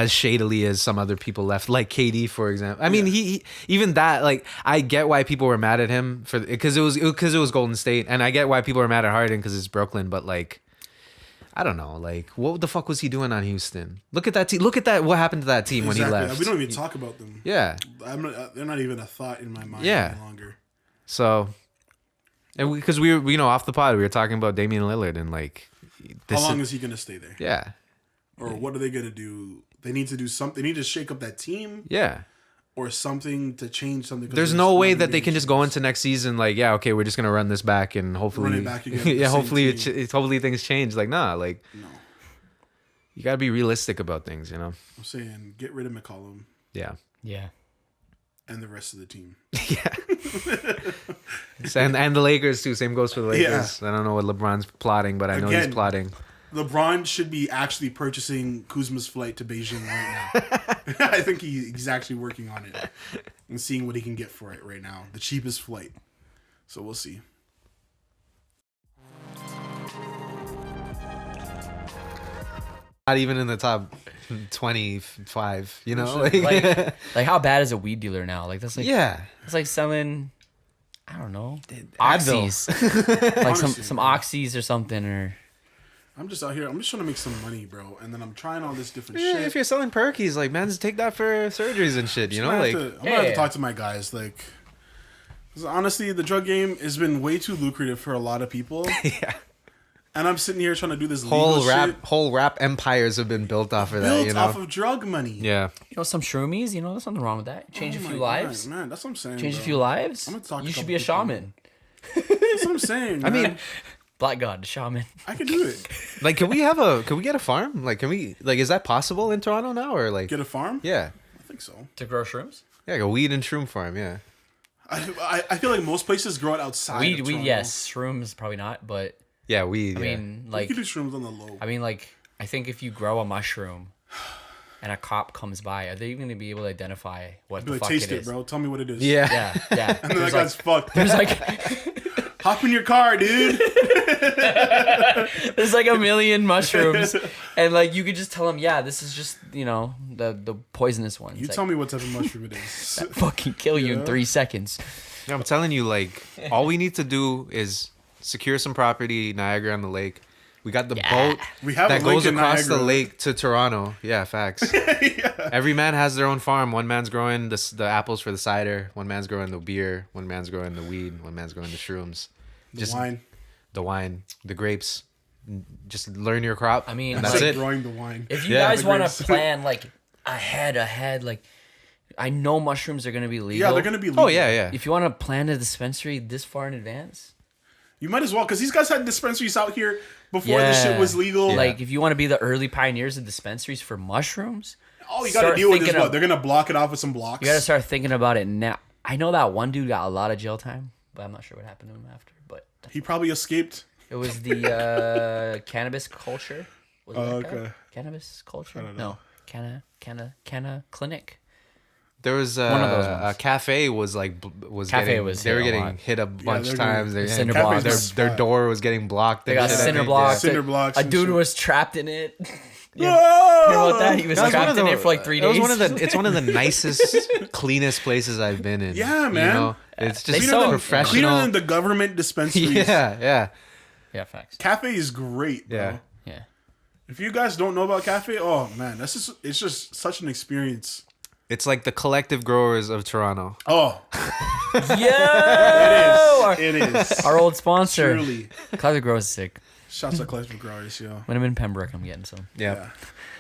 shadily as some other people left, like KD, for example. I mean, he even that. Like, I get why people were mad at him because it was Golden State, and I get why people were mad at Harden because it's Brooklyn. But like, I don't know. Like, what the fuck was he doing on Houston? Look at that team. Look at that. What happened to that team when he left? We don't even talk about them. Yeah. They're not even a thought in my mind Yeah. any longer. So, and because we were, off the pod, we were talking about Damian Lillard and like, How long is he going to stay there? Yeah. Or what are they going to do? They need to do something. They need to shake up that team Yeah. or something to change something. 'cause There's no way nothing that they being can just go changed. into next season like, yeah, okay, we're just gonna run this back and hopefully, Run it back again with the yeah, same hopefully, team. hopefully things change. Like, nah, like No. you gotta be realistic about things, you know? I'm saying get rid of McCollum Yeah, Yeah. and the rest of the team. and the Lakers too. Same goes for the Lakers. I don't know what LeBron's plotting, but I know Again, he's plotting. LeBron should be actually purchasing Kuzma's flight to Beijing right now. I think he's actually working on it and seeing what he can get for it right now. The cheapest flight. So we'll see. Not even in the top 25. You know, Like how bad is a weed dealer now? Like that's like yeah. it's like selling, I don't know, Advil. oxys, like Honestly, some bro. oxys or something. Or I'm just out here. I'm just trying to make some money, bro. And then I'm trying all this different Yeah, shit. if you're selling perkies, like, man, just take that for surgeries and shit. You know, I'm like gonna have to Yeah. talk to my guys. Like, 'cause honestly, the drug game has been way too lucrative for a lot of people. yeah. And I'm sitting here trying to do this legal shit Whole rap empires have been built off of that. built You know, off of drug money. yeah. some shroomies. There's something wrong with that. Change Oh a my few God, lives. man. That's what I'm saying. Change a bro. few lives. I'm gonna talk to You a should couple be a people. shaman. That's what I'm saying. I man. mean, Black God, the shaman. I could do it. Like, can we get a farm? Like, is that possible in Toronto now, or like Get a farm? Yeah, I think so. To grow shrooms? yeah, like a weed and shroom farm. Yeah. I feel like most places grow it outside. Weed, of Toronto. yes. Shrooms, probably not, but Yeah, weed. I yeah. mean, You like, can do shrooms on the low. I mean, like, I think if you grow a mushroom and a cop comes by, are they even gonna be able to identify what Be the like, fuck taste it it, is? bro. Tell me what it is. Yeah. Yeah, yeah. And then that There's guy's fucked. there's like Hop in your car, dude. there's like a million mushrooms, and like you could just tell them, yeah, this is just the poisonous ones. You Like, tell me what type of mushroom it is. fucking kill you in Yeah. 3 seconds. Yeah, I'm telling you, like, all we need to do is secure some property, Niagara on the lake. We got the boat We have that a lake goes in across the Niagara. lake to Toronto. Yeah, facts. Every man has their own farm. One man's growing the apples for the cider. One man's growing the beer. One man's growing the weed. One man's growing the shrooms. The wine. The grapes. Just learn your crop. I mean, and It's that's like it. growing the wine. If you Yeah. guys The want grapes. to plan like ahead, like I know mushrooms are gonna be legal. Yeah, they're gonna be legal. Oh yeah, yeah. If you want to plan a dispensary this far in advance, You might as well, because these guys had dispensaries out here before this shit was legal. Like if you want to be the early pioneers of dispensaries for mushrooms, All you gotta start deal with is thinking what? of- They're gonna block it off with some blocks. you got to start thinking about it now. I know that one dude got a lot of jail time, but I'm not sure what happened to him after. But He probably escaped. it was the cannabis culture. Was Oh, that guy? okay. Cannabis culture? I don't know. No, canna clinic. There was One of those a ones. cafe was Cafe getting, was they hit were a getting lot. hit a bunch they're times. getting- They, Cinder their, blocks. Cafe's the their spot. door was getting blocked. They and got shit, I cinder think, blocks. Cinder blocks A and dude shit. was trapped in it. You Oh! hear about that? He was That was one trapped of in the- it for like 3 it days. was it's one of the nicest, cleanest places I've been in. Yeah, man. You know? It's They just sell- Cleaner professional. than the government dispensaries. Yeah, yeah, Yeah, facts. Cafe is great, bro. yeah. Yeah. If you guys don't know about Cafe, oh man, it's just such an experience. It's like the collective growers of Toronto. Oh, Yeah. it is. Our old sponsor. Truly. Closet Grow is sick. Shouts out Collective Growers, yo. When I'm in Pembroke, I'm getting some. Yeah.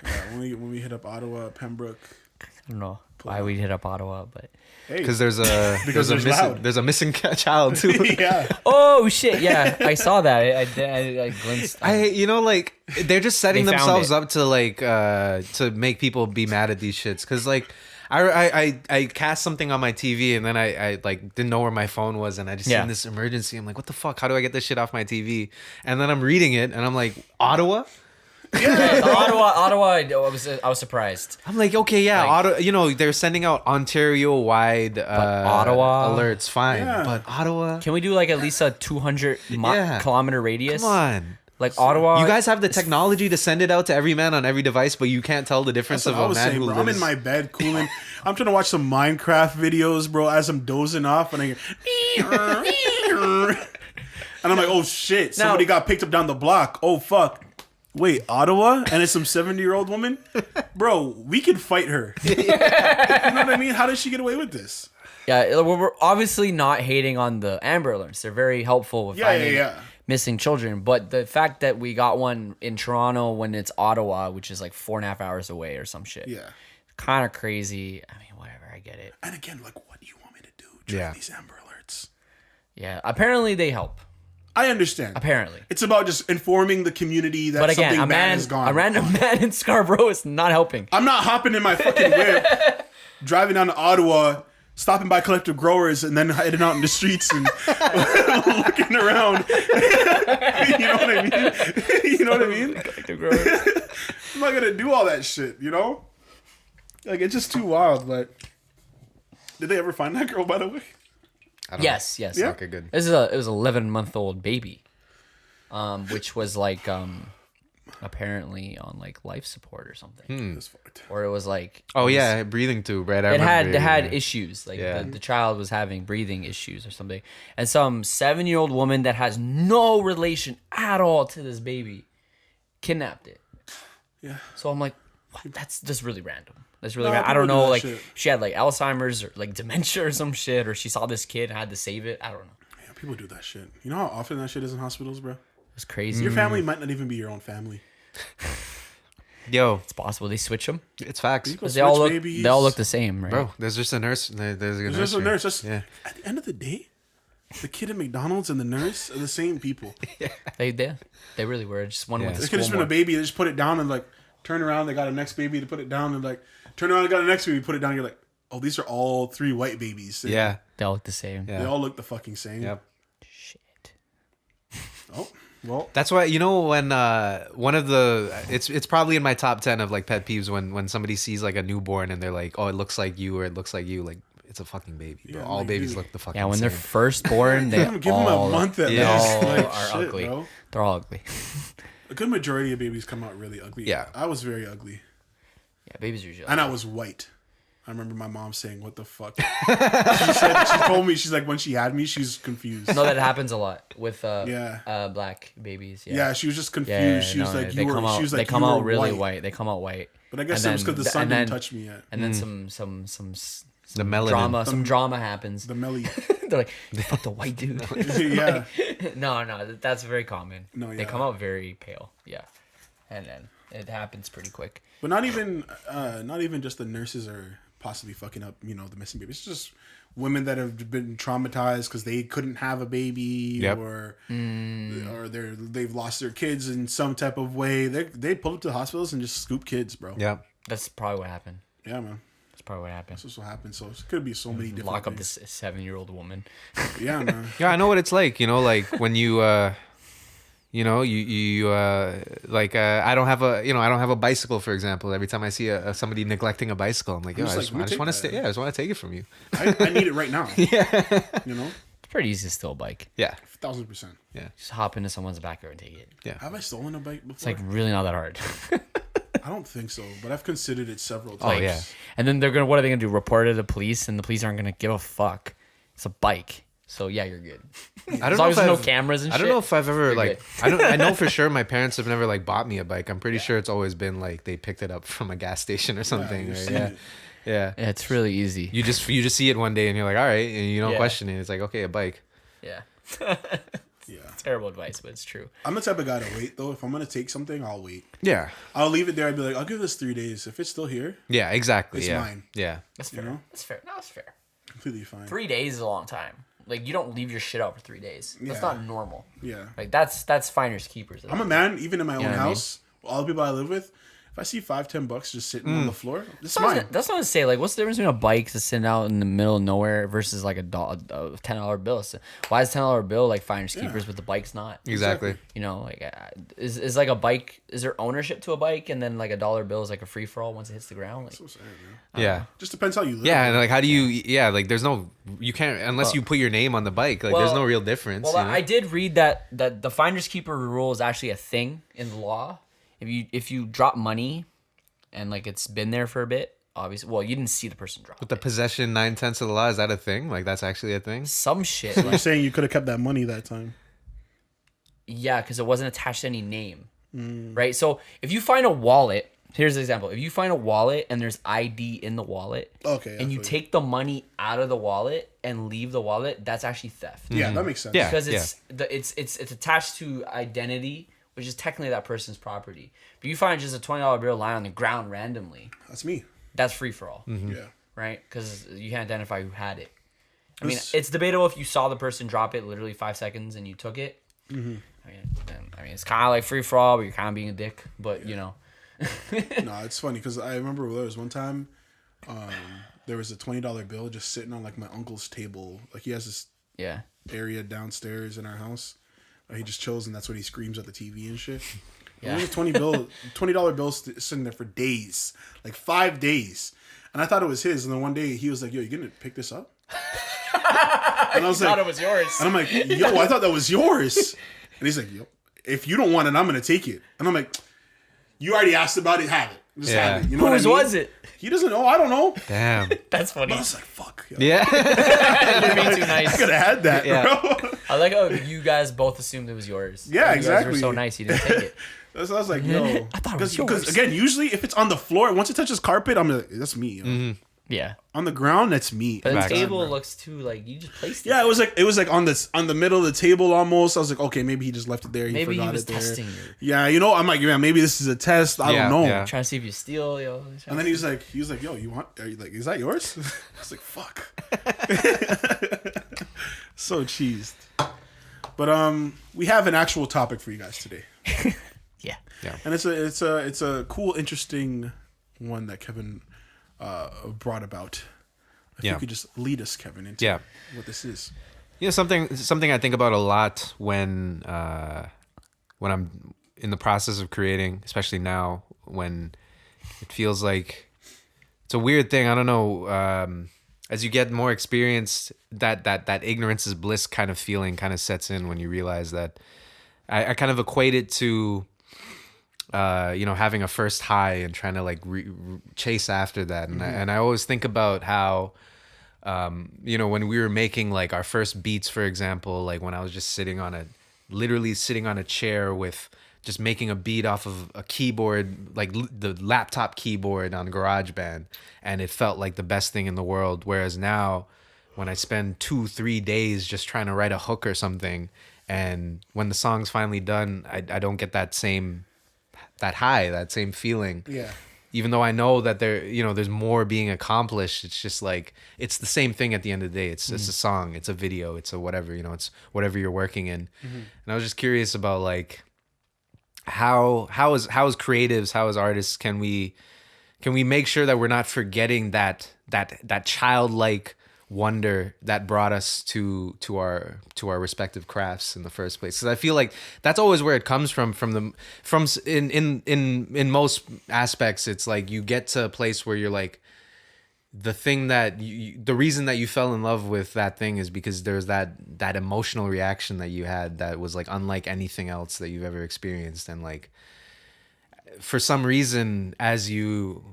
Yeah, when we hit up Ottawa, Pembroke. I don't know why we hit up Ottawa, but Hey, Because there's a Because there's there's a loud. there's a missing child too. yeah. oh shit, yeah, I saw that. I glimpsed. Like they're just setting They found themselves it. up to like to make people be mad at these shits. Cause like I cast something on my TV and then I like didn't know where my phone was and I just Yeah. seen this emergency. I'm like, what the fuck? How do I get this shit off my TV? And then I'm reading it and I'm like, Ottawa? Yeah, the Ottawa. I was surprised. I'm like, okay, yeah, Like- Ottawa. They're sending out Ontario-wide Ottawa? alerts, fine, Yeah. but Ottawa. Can we do like at least a 200 Yeah. kilometer radius? Come on. Like Ottawa. You guys have the technology to send it out to every man on every device, but you can't tell the difference That's of what I a was man saying, who bro. lives. I'm in my bed cooling. I'm trying to watch some Minecraft videos, bro, as I'm dozing off, and I and I'm like, oh shit, somebody got picked up down the block. Oh fuck. Wait, Ottawa? And it's some 70-year-old woman? Bro, we could fight her. You know what I mean? How did she get away with this? Yeah, we're obviously not hating on the Amber Alerts. They're very helpful with finding yeah. missing children. But the fact that we got one in Toronto when it's Ottawa, which is like 4.5 hours away or some shit. Yeah. Kind of crazy. I mean, whatever. I get it. And again, like, what do you want me to do? Try Yeah. these Amber Alerts. Yeah. Apparently they help. I understand. Apparently. It's about just informing the community that But again, something bad is gone. a random man in Scarborough is not helping. I'm not hopping in my fucking whip, driving down to Ottawa, stopping by Collective Growers, and then heading out in the streets and looking around. You know what I mean? You know what I mean? I'm not gonna do all that shit, you know? Like, it's just too wild, but... Did they ever find that girl, by the way? I don't know. Yes. Yeah. Okay, good. It was 11-month-old baby, which was like apparently on like life support or something, That's fucked. or it was like Oh yeah, breathing tube, right? I it had remember, had yeah. issues like Yeah. the child was having breathing issues or something, and some 7-year-old woman that has no relation at all to this baby kidnapped it. Yeah. So I'm like, what? That's just really random. That's really No, random. I don't people do know, that like shit. she had like Alzheimer's or like dementia or some shit, or she saw this kid and had to save it. I don't know. Yeah, people do that shit. You know how often that shit is in hospitals, bro? It's crazy. Your family might not even be your own family. Yo, It's possible they switch them. it's facts, People Because they all switch look babies. they all look the same, right? bro. There's just a nurse. There's a There's nurse. just a nurse. Just, Yeah. At the end of the day, The kid at McDonald's and the nurse are the same people. They really were. Just one with the It could have just been a baby. They just put it down and like turn around. They got a next baby to put it down and like turn around and got a next baby, put it down. You're like, oh, these are all 3 white babies. Yeah. They all look the same. Yeah. They all look the fucking same. Yep. Shit. Oh, well. That's why, you know, when one of the it's probably in my top 10 of like pet peeves when somebody sees like a newborn and they're like, oh, it looks like you or it looks like you. Like, it's a fucking baby, bro. Yeah, All like, babies dude. look the fucking Yeah, when same. they're first born, they Give them a month at Yeah. least. all Like, are shit, ugly. bro. They're all ugly. A good majority of babies come out really ugly. Yeah. I was very ugly. Yeah, babies are usually And I was white. I remember my mom saying, what the fuck? She told me, she's like, when she had me, she's confused. No, that happens a lot with black babies. Yeah, she was just confused. Yeah, she was no, like, they you were, come out, she was like, they come you out were really white. They come out white. But I guess And it was because the sun didn't touch me yet. And then some the melanin. some drama happens. The melly. They're like, you fucked a white dude. Yeah. No, that's very common. No, They yeah. come out very pale. Yeah, and then it happens pretty quick. But not even just the nurses are possibly fucking up, you know, the missing babies. It's just women that have been traumatized because they couldn't have a baby, Yep. or they've lost their kids in some type of way. They pull up to the hospitals and just scoop kids, bro. Yeah. That's probably what happened. Yeah, man. That's probably what happened. That's what happened. So it could be so many different Lock up things. this 7-year-old woman. Yeah, man. Yeah, I know what it's like, you know, like when you like I don't have a bicycle, for example. Every time I see somebody neglecting a bicycle, I'm like, yo, just I like, just, let me I just take want to that. stay. Yeah, I just want to take it from you. I need it right now. Yeah. You know, It's pretty easy to steal a bike. Yeah. 1,000%. Just hop into someone's back and take it. Yeah. Have I stolen a bike before? It's like really not that hard. I don't think so, but I've considered it several Oh, times. yeah. And then what are they gonna do? Report it to the police, and the police aren't gonna give a fuck. It's a bike, so yeah, you're good. I don't As know long if as there's no I've- cameras and I shit. don't know if I've ever You're like good. I know for sure my parents have never like bought me a bike. I'm pretty sure it's always been like they picked it up from a gas station or something. you've or- seen yeah. it. Yeah. Yeah, it's really easy. You just see it one day and you're like, all right, and you don't Yeah. question it. It's like, okay, a bike. Yeah. Yeah. Terrible advice, but it's true. I'm the type of guy to wait, though. If I'm going to take something, I'll wait. Yeah. I'll leave it there. I'd be like, I'll give this 3 days. If it's still here, Yeah, exactly. It's yeah. mine. Yeah. That's fair. know? That's fair. No, that's fair. completely fine. 3 days is a long time. Like, you don't leave your shit out for 3 days. That's Yeah. not normal. Yeah. Like, that's finders keepers. I'm a man, even in my own what I mean? house, all the people I live with, if I see $5-10 just sitting on the floor, it's That's what mine. I was say. Like, what's the difference between a bike that's sitting out in the middle of nowhere versus like a $10 bill? So why is $10 bill like finders keepers, but the bike's not? Exactly. You know, like is like a bike. Is there ownership to a bike, and then like a dollar bill is like a free for all once it hits the ground? Like, So sad, man. Yeah. Just depends how you live. Yeah, and like how do you like there's no you can't unless you put your name on the bike, like there's Well- no real difference. well, you know? I did read that the finders keeper rule is actually a thing in the law. If you drop money, and like it's been there for a bit, obviously. Well, you didn't see the person drop the it. possession 9/10 of the law, is that a thing? Like that's actually a thing? Some shit. You're Like, saying you could have kept that money that time. yeah, because it wasn't attached to any name, right? So if you find a wallet, here's an example. If you find a wallet and there's ID in the wallet, Okay. and you I feel take the money out of the wallet and leave the wallet, that's actually theft. Yeah, that makes sense. Yeah. Because it's attached to identity, which is technically that person's property. But you find just a $20 bill lying on the ground randomly, That's me. that's free for all, Yeah. right? Because you can't identify who had it. I mean, This- it's debatable if you saw the person drop it literally 5 seconds and you took it. Mm-hmm. I mean, it's kind of like free for all, but you're kind of being a dick. But you know, No, it's funny because I remember there was one time there was a $20 bill just sitting on like my uncle's table. Like he has this yeah. area downstairs in our house. He just chills and that's when he screams at the TV and shit. Yeah. Yeah. $20 bill sitting there for days, like 5 days, and I thought it was his. And then one day he was like, "Yo, you gonna pick this up?" And I was Thought like, it was yours. and I'm like, "Yo, I thought that was yours." And he's like, "Yo, if you don't want it, I'm gonna take it." And I'm like, "You already asked about it. Have it. Just Yeah. have it." You know what I Whose mean? was it? He doesn't know. I don't know. Damn. That's funny. But I was like, "Fuck." Yo. Yeah. You're being too nice. I could have had that, Yeah. bro. I like how you guys both assumed it was yours. Yeah, You guys exactly. were so nice you didn't take it. That's what I was like, yo. I thought it was Because yours. again, usually if it's on the floor, once it touches carpet, I'm like, that's me. Yo. Yeah. On the ground, that's me. But the Back on, table bro. looks too like you just placed it. Yeah, it was like on the middle of the table almost. I was like, okay, maybe he just left it there. He Maybe he forgot was it there. testing you. Yeah, you know, I'm like, yeah, maybe this is a test. I Yeah, don't know. yeah. Trying to see if you steal, yo. And then he was like, yo, you want? Are you like, is that yours? I was like, fuck. So cheesed. But we have an actual topic for you guys today. Yeah. And it's a cool, interesting one that Kevin brought about. If you could just lead us, Kevin, into what this is. Yeah, something I think about a lot when I'm in the process of creating, especially now when it feels like it's a weird thing. I don't know. As you get more experienced, that ignorance is bliss kind of feeling kind of sets in when you realize that. I kind of equate it to, having a first high and trying to like chase after that. And I always think about how, when we were making like our first beats, for example, like when I was just literally sitting on a chair with just making a beat off of a keyboard, like the laptop keyboard on GarageBand, and it felt like the best thing in the world. Whereas now, when I spend 2-3 days just trying to write a hook or something, and when the song's finally done, I don't get that same feeling. Yeah. Even though I know that there's more being accomplished, it's just like it's the same thing at the end of the day. It's a song, it's a video, it's a whatever, it's whatever you're working in. And I was just curious about like how as creatives, how as artists can we make sure that we're not forgetting that childlike wonder that brought us to our respective crafts in the first place. Because I feel like that's always where it comes from in most aspects. It's like you get to a place where you're like, the thing that the reason that you fell in love with that thing is because there's that emotional reaction that you had that was like unlike anything else that you've ever experienced. And like for some reason, as you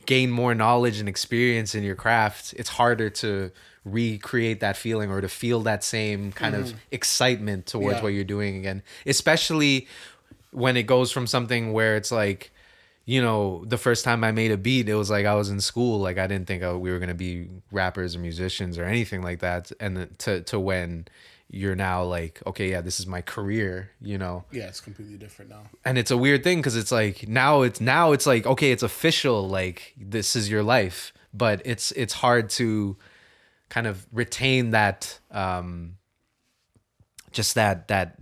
gain more knowledge and experience in your craft, it's harder to recreate that feeling or to feel that same kind of excitement towards what you're doing again, especially when it goes from something where it's like, the first time I made a beat, it was like I was in school, like I didn't think we were going to be rappers or musicians or anything like that, and to when you're now like, okay, yeah, this is my career, Yeah, it's completely different now. And it's a weird thing because it's like now it's like, okay, it's official, like this is your life, but it's hard to kind of retain that just that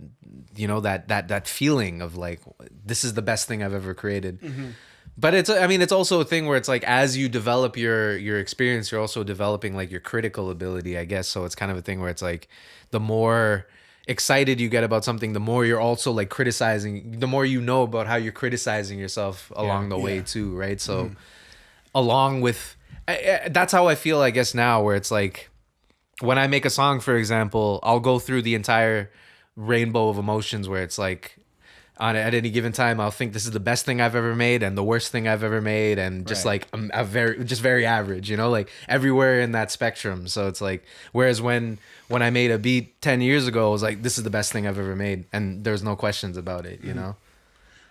feeling of like, this is the best thing I've ever created. But it's also a thing where it's like, as you develop your experience, you're also developing like your critical ability, I guess. So it's kind of a thing where it's like, the more excited you get about something, the more you're also like criticizing, the more you know about how you're criticizing yourself along the way too, right? So along with, that's how I feel, I guess, now, where it's like, when I make a song, for example, I'll go through the entire rainbow of emotions where it's like, at any given time, I'll think this is the best thing I've ever made and the worst thing I've ever made, and just like very average, like everywhere in that spectrum. So it's like, whereas when I made a beat 10 years ago, I was like, this is the best thing I've ever made, and there's no questions about it, you know?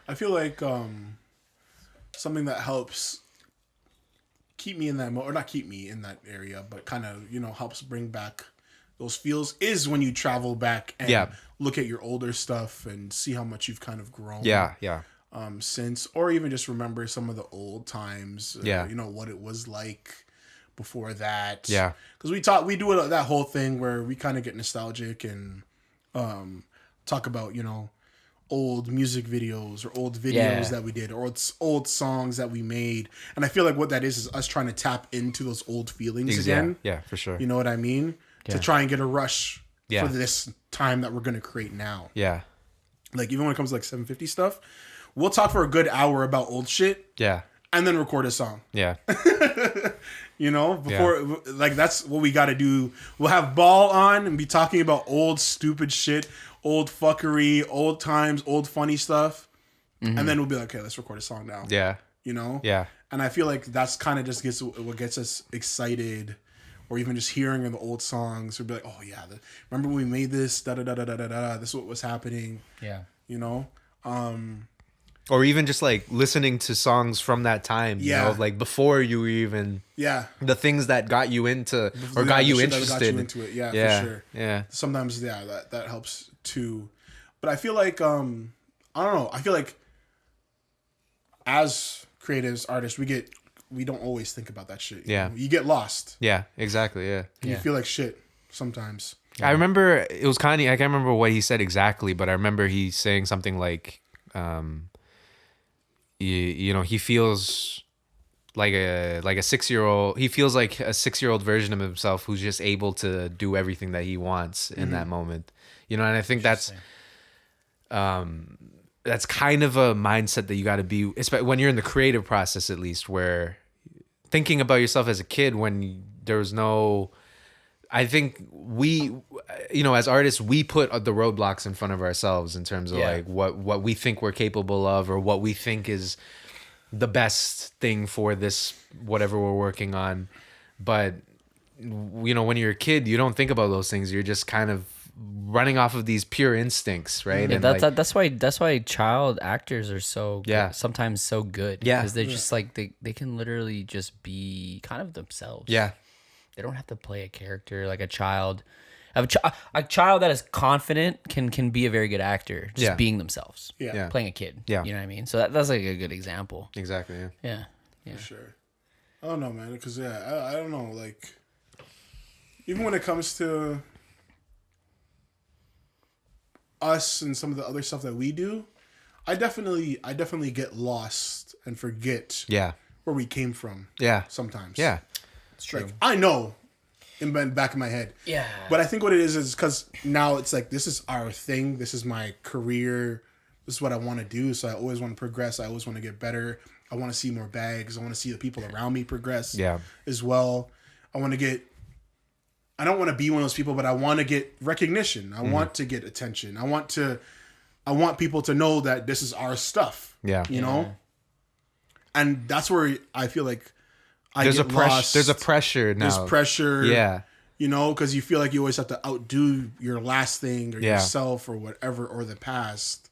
I feel like something that helps keep me in that or not keep me in that area, but kind of helps bring back those feels is when you travel back and look at your older stuff and see how much you've kind of grown. Since, or even just remember some of the old times. What it was like before that. Yeah. Because we do that whole thing where we kind of get nostalgic and talk about old music videos or old videos that we did or old songs that we made. And I feel like what that is us trying to tap into those old feelings again. Yeah, for sure. You know what I mean? To try and get a rush for this time that we're going to create now. Yeah. Like, even when it comes to like 750 stuff, we'll talk for a good hour about old shit. Yeah. And then record a song. Yeah. Like, that's what we got to do. We'll have Ball on and be talking about old stupid shit, old fuckery, old times, old funny stuff. And then we'll be like, okay, let's record a song now. Yeah. Yeah. And I feel like that's kind of just what gets us excited. Or even just hearing in the old songs, or be like, "Oh yeah, remember when we made this? Da da da da da da. This is what was happening." Yeah, or even just like listening to songs from that time. Like before you even. Yeah. The things that got you into or got you interested. Got you into it. Yeah, for sure. Yeah. Sometimes, that helps too, but I feel like I don't know. I feel like as creatives, artists, we don't always think about that shit. You get lost. Yeah, exactly. Yeah. And you feel like shit sometimes. I remember it was Kanye. I can't remember what he said exactly, but I remember he saying something like, you know, he feels like a 6-year-old. He feels like a 6-year-old version of himself who's just able to do everything that he wants in that moment. You know, and I think that's kind of a mindset that you got to be, especially when you're in the creative process, at least, where thinking about yourself as a kid when there was no. I think we, you know, as artists, we put the roadblocks in front of ourselves in terms of like what we think we're capable of, or what we think is the best thing for this whatever we're working on. But you know, when you're a kid, you don't think about those things. You're just kind of running off of these pure instincts, right? Yeah, And that's why child actors are so sometimes so good. Yeah. Because they're just like they can literally just be kind of themselves. Yeah. They don't have to play a character like a child. A child that is confident can be a very good actor, just being themselves. Yeah. Playing a kid. Yeah. You know what I mean? So that's like a good example. Exactly. Yeah. Yeah. For sure. I don't know, man. Because I don't know. Like, even when it comes to us and some of the other stuff that we do, I definitely get lost and forget. Yeah. Where we came from. Yeah. Sometimes. Yeah. It's true. Like, I know in the back of my head. Yeah. But I think what it is because now it's like, this is our thing. This is my career. This is what I want to do. So I always want to progress. I always want to get better. I want to see more bags. I want to see the people around me progress as well. I don't want to be one of those people, but I want to get recognition. I want to get attention. I want people to know that this is our stuff. Yeah. You know? And that's where I feel like There's a pressure now. There's pressure. Yeah. You know, because you feel like you always have to outdo your last thing or yourself or whatever, or the past.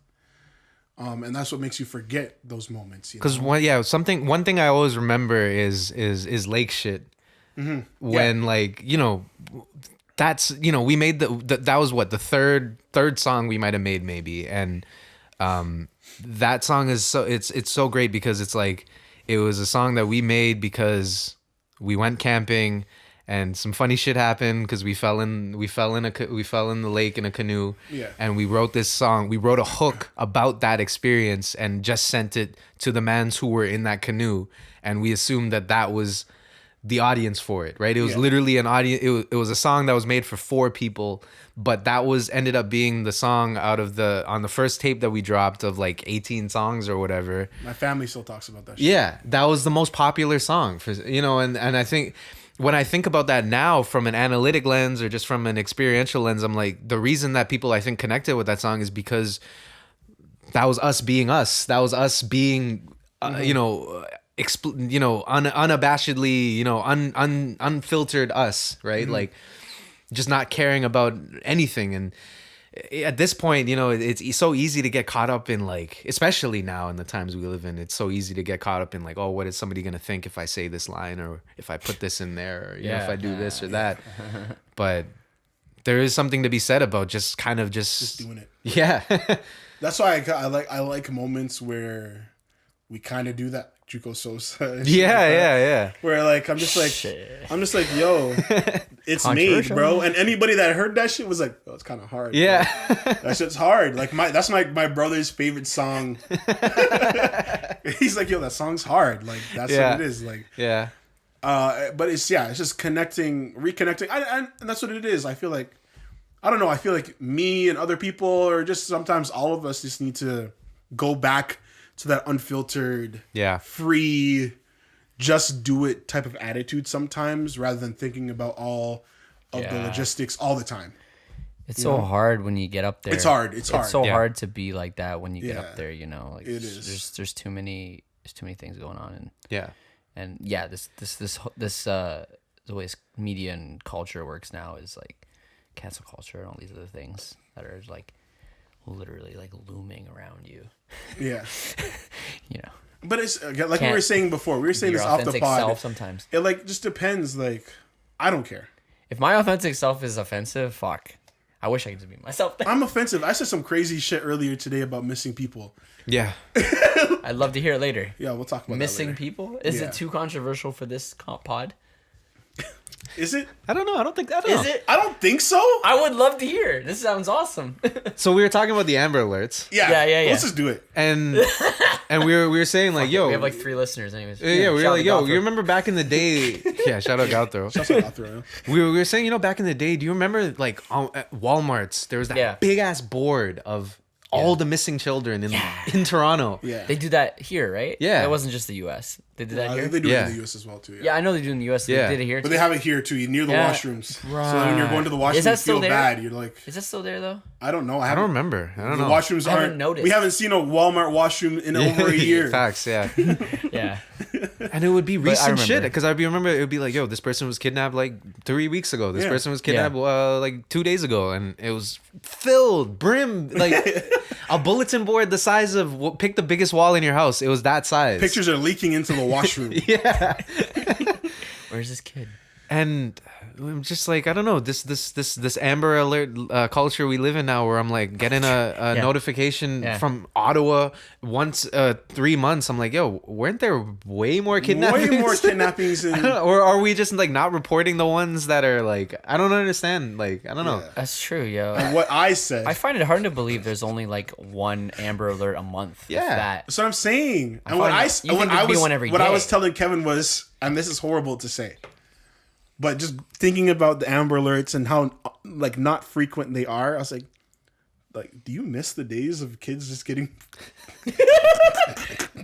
And that's what makes you forget those moments. Because one thing I always remember is lake shit. Mm-hmm. When like, you know, that's, you know, we made that was what, the third song we might have made maybe, and that song is it's so great because it's like, it was a song that we made because we went camping and some funny shit happened because we fell in the lake in a canoe. Yeah. And we wrote this song. We wrote a hook about that experience and just sent it to the mans who were in that canoe, and we assumed that was the audience for it, right? It was literally an audience. It was a song that was made for 4 people, but that ended up being the song on the first tape that we dropped of like 18 songs or whatever. My family still talks about that shit. Yeah, that was the most popular song for, you know, and I think when I think about that now from an analytic lens or just from an experiential lens, I'm like, the reason that people I think connected with that song is because that was us being us. That was us being, you know, unabashedly, you know, unfiltered us, right? Mm-hmm. Like, just not caring about anything. And at this point, you know, it's so easy to get caught up in, like, especially now in the times we live in, it's so easy to get caught up in like, oh, what is somebody gonna think if I say this line, or if I put this in there, or you know, if I do this or that. But there is something to be said about just kind of just doing it. Yeah. That's why I like moments where we kind of do that. Juco Sosa. Yeah. Where like I'm just like, yo, it's made, bro. And anybody that heard that shit was like, oh, it's kind of hard. Yeah, that shit's hard. Like that's my brother's favorite song. He's like, yo, that song's hard. Like that's what it is. Like but it's just reconnecting, and that's what it is. I feel like, I don't know. I feel like me and other people, or just sometimes all of us, just need to go back to that unfiltered, free, just do it type of attitude sometimes, rather than thinking about all of the logistics all the time. It's so hard when you get up there. It's hard. It's so hard to be like that when you get up there. You know, like it is. There's too many things going on, and this the way media and culture works now is like cancel culture and all these other things that are like literally like looming around you. Yeah. You know. But it's like we were saying before. We were saying this off the pod. Sometimes it like just depends. Like, I don't care. If my authentic self is offensive, fuck. I wish I could just be myself. I'm offensive. I said some crazy shit earlier today about missing people. Yeah. I'd love to hear it later. Yeah, we'll talk about missing that later. people. Is it too controversial for this pod? Is it? I don't know. I don't think that Is it? I don't think so. I would love to hear. This sounds awesome. So we were talking about the Amber Alerts, Yeah. Yeah. Let's just do it. and we were saying like, yo, we have like 3 listeners, anyways. yeah, we were Shout like, out yo, to you remember back in the day? Yeah, shout out Gautro. That's what I'll throw in. We were saying, you know, back in the day, do you remember like at Walmart's there was that big ass board of all the missing children in Toronto? Yeah. They do that here, right? Yeah. It wasn't just the U.S. They did that I here? think they do it Yeah. in the US as well too. Yeah, I know they do in the U.S. Yeah. They did it here But too. they have it here too, near the Yeah. washrooms. So when you're going to the washroom, Is that you still feel there? bad. You're like, Is that still there, though? I don't know. I don't remember. I don't The know. washrooms I haven't aren't. noticed. We haven't seen a Walmart washroom in over a year. Facts, yeah. Yeah. And it would be recent remember. shit because I remember it would be like, yo, this person was kidnapped like 3 weeks ago. This Yeah. person was kidnapped like 2 days ago, and it was filled brim like a bulletin board the size of pick the biggest wall in your house. It was that size. Pictures are leaking into the washroom. Yeah. Where's this kid? And I'm just like, I don't know, this Amber Alert culture we live in now, where I'm like getting a notification from Ottawa once 3 months. I'm like, yo, weren't there way more kidnappings? Way more kidnappings. I don't know, or are we just like not reporting the ones that are like, I don't understand. Like, I don't know. Yeah. That's true, yo. And what I said. I find it hard to believe there's only like one Amber Alert a month. if Yeah. that. That's what I'm saying. And find what that- you think I there'd be was one every what I day. was telling Kevin was, and this is horrible to say, but just thinking about the Amber Alerts and how like not frequent they are, I was like, do you miss the days of kids just getting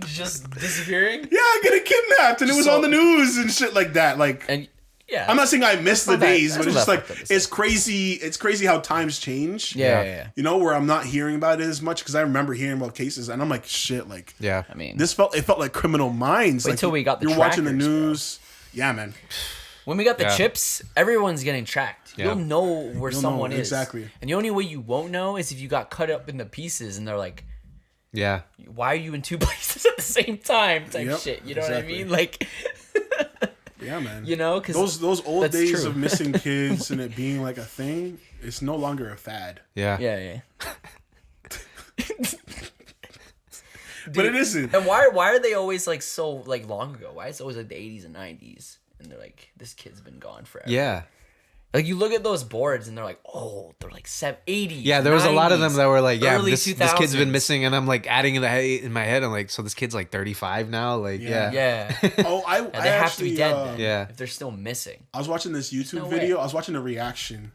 Just disappearing? getting kidnapped and it was So- on the news and shit like that? Like, And yeah. I'm not saying I miss the not that- days, that's but it's not just that like fucked up. it's crazy. It's crazy how times change. Yeah. You know, where I'm not hearing about it as much because I remember hearing about cases and I'm like, shit, like, Yeah. I mean, it felt like Criminal Minds. Wait like till we got the you're watching the trackers, bro. news. Yeah, man. when we got the Yeah. chips, everyone's getting tracked. Yeah. You'll know where You'll someone know, is. exactly. And the only way you won't know is if you got cut up into pieces and they're like, Yeah. why are you in 2 places at the same time type Yep, shit. You know exactly. what I mean? Like, Yeah, man. you know, because those old that's days true. of missing kids and it being like a thing, it's no longer a fad. Yeah. Yeah. But it isn't. And why are they always like so like long ago? Why is it always like the 80s and 90s? And they're like, this kid's been gone forever. Yeah. Like you look at those boards and they're like, oh, they're like 80s. Yeah, there was a lot of them that were like, yeah, early this kid's been 2000s. missing, and I'm like adding in my head, I'm like, so this kid's like 35 now, like, yeah. Yeah. Oh, I And they have to be actually, dead then. Yeah. If they're still missing. I was watching this YouTube No video. way. I was watching a reaction.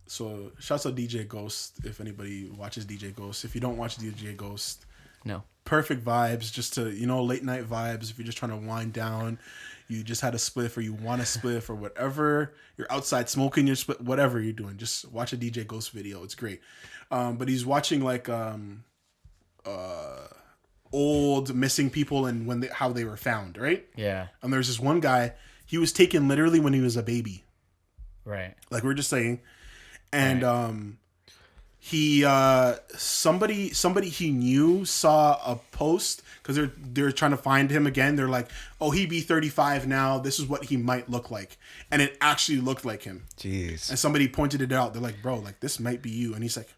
So, shouts out DJ Ghost if anybody watches DJ Ghost. If you don't watch DJ Ghost, No. perfect vibes just to, late night vibes. If you're just trying to wind down, you just had a spliff or you want a spliff or whatever, you're outside smoking your split, whatever you're doing, just watch a DJ Ghost video. It's great. But he's watching like old missing people and how they were found, right? Yeah. And there's this one guy, he was taken literally when he was a baby. Right. Like we were just saying. And he somebody he knew saw a post because they're trying to find him again. They're like, oh, he'd be 35 now, this is what he might look like. And it actually looked like him. Jeez. And somebody pointed it out. They're like, bro, like this might be you. And he's like,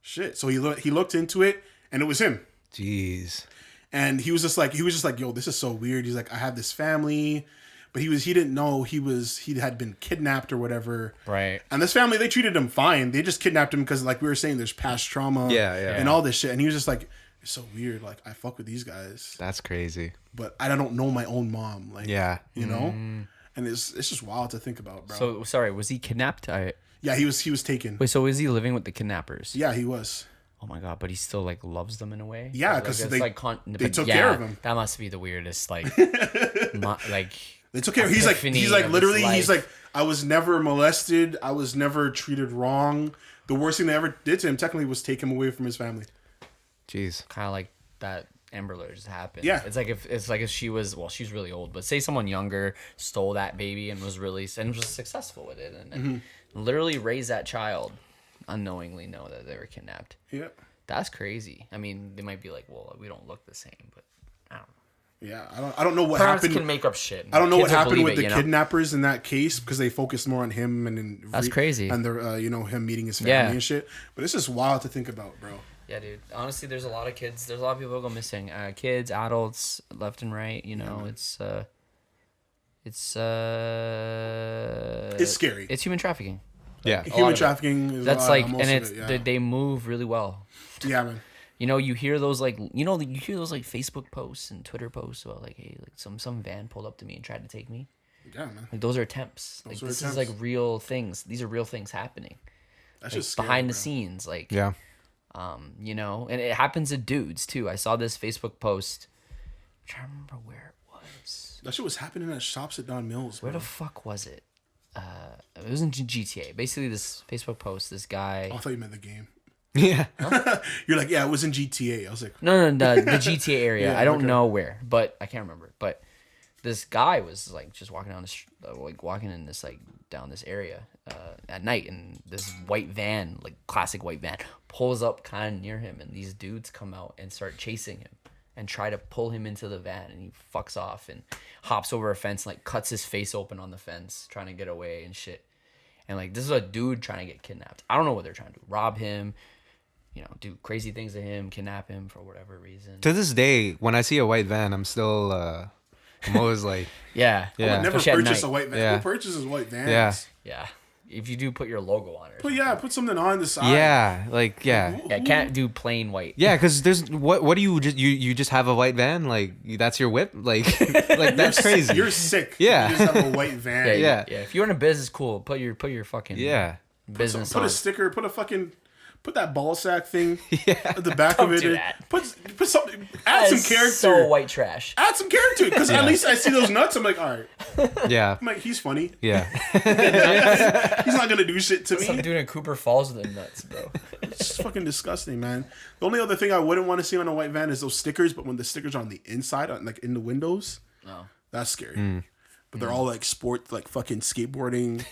shit. So he looked into it and it was him. Jeez. And he was just like, yo, this is so weird. He's like, I have this family, but he didn't know he had been kidnapped or whatever. Right. And this family, they treated him fine. They just kidnapped him because, like we were saying, there's past trauma, and all this shit. And he was just like, it's so weird. Like I fuck with these guys, That's crazy. but I don't know my own mom. Like, Yeah. you know. And it's just wild to think about, bro. So sorry, was he kidnapped? Yeah, he was taken. Wait, so is he living with the kidnappers? Yeah, he was. Oh my god, but he still like loves them in a way. Yeah, Like, 'cause it's they but took care of him. That must be the weirdest, like, like. They took care. He's like epiphany of his literally. He's life. like, I was never molested. I was never treated wrong. The worst thing they ever did to him technically was take him away from his family. Jeez. Kind of like that Amber Alert just happened. Yeah. It's like if she was, well, she's really old, but say someone younger stole that baby and was successful with it and literally raised that child unknowingly know that they were kidnapped. Yeah. That's crazy. I mean, they might be like, well, we don't look the same, but I don't know. Yeah, I don't know what Parents happened. can make up shit. I don't know what Kids will happened believe with it, the you know? kidnappers in that case because they focused more on him and That's crazy. And the him meeting his family Yeah. and shit. But it's just wild to think about, bro. Yeah, dude. Honestly, there's a lot of kids. There's a lot of people who go missing. Kids, adults, left and right. You know, it's It's scary. It's human trafficking. Yeah. Human trafficking is That's like, most and of it's it, yeah. they move really well. Yeah, man. You know, you hear those like Facebook posts and Twitter posts about like, hey, like some van pulled up to me and tried to take me. Yeah, man. Like those are attempts. Like Those are this attempts. is like real things. These are real things happening. That's Like, just scary, behind the bro. scenes, like Yeah. you know, and it happens to dudes too. I saw this Facebook post. I'm trying to remember where it was. That shit was happening at shops at Don Mills, bro. Where the fuck was it? It was in GTA. Basically, this Facebook post. This guy. Oh, I thought you meant the game. Yeah. You're like, yeah, it was in GTA. I was like, No, the GTA area. Yeah, I don't okay. know where, but I can't remember. But this guy was like just walking down this, walking in this like down this area at night, and this white van, like classic white van, pulls up kind of near him, and these dudes come out and start chasing him and try to pull him into the van, and he fucks off and hops over a fence, like cuts his face open on the fence, trying to get away and shit. And like this is a dude trying to get kidnapped. I don't know what they're trying to do. Rob him. You know, do crazy things to him, kidnap him for whatever reason. To this day, when I see a white van, I'm still, I'm always like, Yeah. I Yeah. would never Especially at purchase night. a white van. Yeah. Who purchases white vans? Yeah. Yeah. If you do put your logo on it. But yeah, put something on the side. yeah, like, yeah. Yeah, can't do plain white. Yeah, because there's what do you just have a white van, like that's your whip, like like that's crazy. You're sick. Yeah. You just have a white van. Yeah, Yeah. yeah. If you're in a business, cool. Put your fucking Yeah. business Put on. a sticker. Put that ball sack thing Yeah. at the back Don't of it. do that. Put something. That Add some is character. So white trash. Add some character because at least I see those nuts. I'm like, all right. Yeah. I'm like, he's funny. Yeah. He's not gonna do shit to Some me. dude in Cooper Falls with the nuts, bro. It's just fucking disgusting, man. The only other thing I wouldn't want to see on a white van is those stickers. But when the stickers are on the inside, like in the windows, No. that's scary. But they're all like sport, like fucking skateboarding,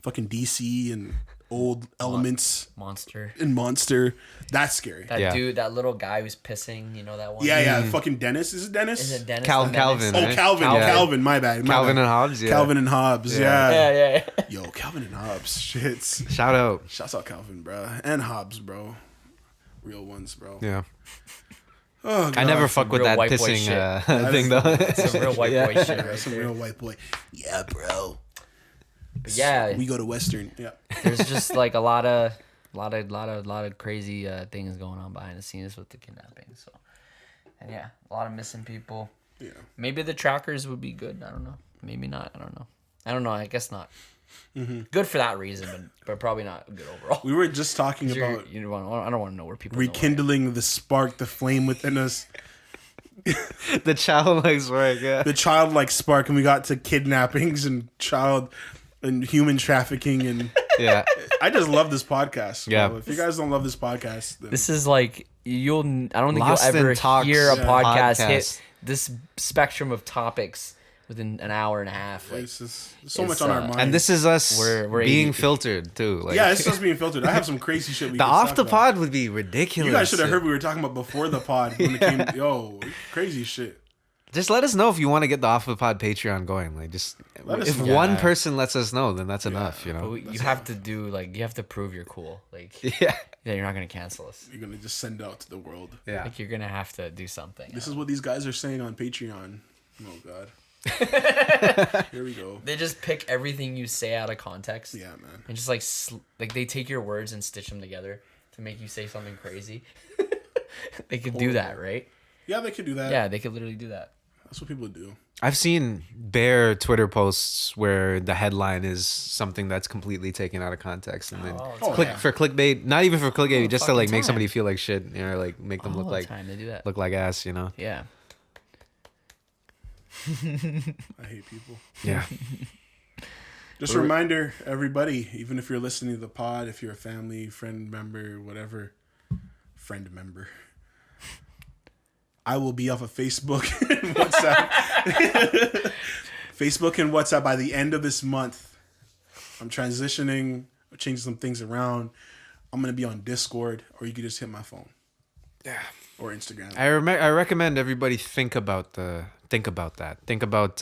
fucking DC and old Elements Monster. and Monster. That's scary. That Yeah. dude, that little guy who's pissing, you know that one? Yeah. Fucking Dennis. Is it Dennis? Is it Dennis? Calvin. Dennis? Oh, right? Calvin. Yeah. Calvin. My bad. Calvin and Hobbes. Yeah. Calvin and Hobbes. Yeah. Yeah. Yeah. Yo, Calvin and Hobbes. Shits. Shout out. Shouts out Calvin, bro, and Hobbes, bro. Real ones, bro. Yeah. Oh, I God. never fuck with real that white boy pissing shit. thing though. Some real white boy shit right Some there. real white boy. Yeah, bro. But yeah, We go to Western. Yeah. there's just like a lot of crazy things going on behind the scenes with the kidnapping. So, and yeah, a lot of missing people. Yeah. Maybe the trackers would be good. I don't know. Maybe not. I don't know. I guess not. Good for that reason, but probably not good overall. We were just talking about I don't want to know where people know where I am. rekindling the spark, the flame within us, The childlike spark. Yeah. the childlike spark, and we got to kidnappings and child and human trafficking, and Yeah. I just love this podcast. Bro. Yeah. If you guys don't love this podcast, then This is like I don't think Lost you'll in ever Talks hear a podcast podcast. hit this spectrum of topics within an hour and a half. Like, it's just so it's, much on our uh, mind. And this is us We're being 80. filtered too. Like, yeah, it's just being filtered. I have some crazy shit. We the could off talk the about. pod would be ridiculous. You guys should have heard we were talking about before the pod when it came. Yo, crazy shit. Just let us know if you want to get the off the pod Patreon going. Like, just Let us if know. one Yeah. person lets us know, then that's enough. You know. you have to do like you have to prove you're cool. Like Yeah. yeah, you're not gonna cancel us. You're gonna just send it out to the world. Yeah. Like you're gonna have to do something. This is what these guys are saying on Patreon. Oh God. Here we go. They just pick everything you say out of context. Yeah, man. And just like like they take your words and stitch them together to make you say something crazy. They could do that, right? Yeah, they could do that. Yeah, they could literally do that. That's what people do. I've seen bare Twitter posts where the headline is something that's completely taken out of context, and then Oh, click yeah. for clickbait. Not even for clickbait, just to fucking like make time. somebody feel like shit. You know, like make them All look the like time they do that. look like ass. You know. Yeah. I hate people. Yeah. Just a reminder, everybody, even if you're listening to the pod, if you're a family, friend member, whatever, friend member, I will be off of Facebook and WhatsApp. Facebook and WhatsApp by the end of this month. I'm transitioning, changing some things around. I'm going to be on Discord, or you can just hit my phone. Yeah. Or Instagram. I recommend everybody think about that. Think about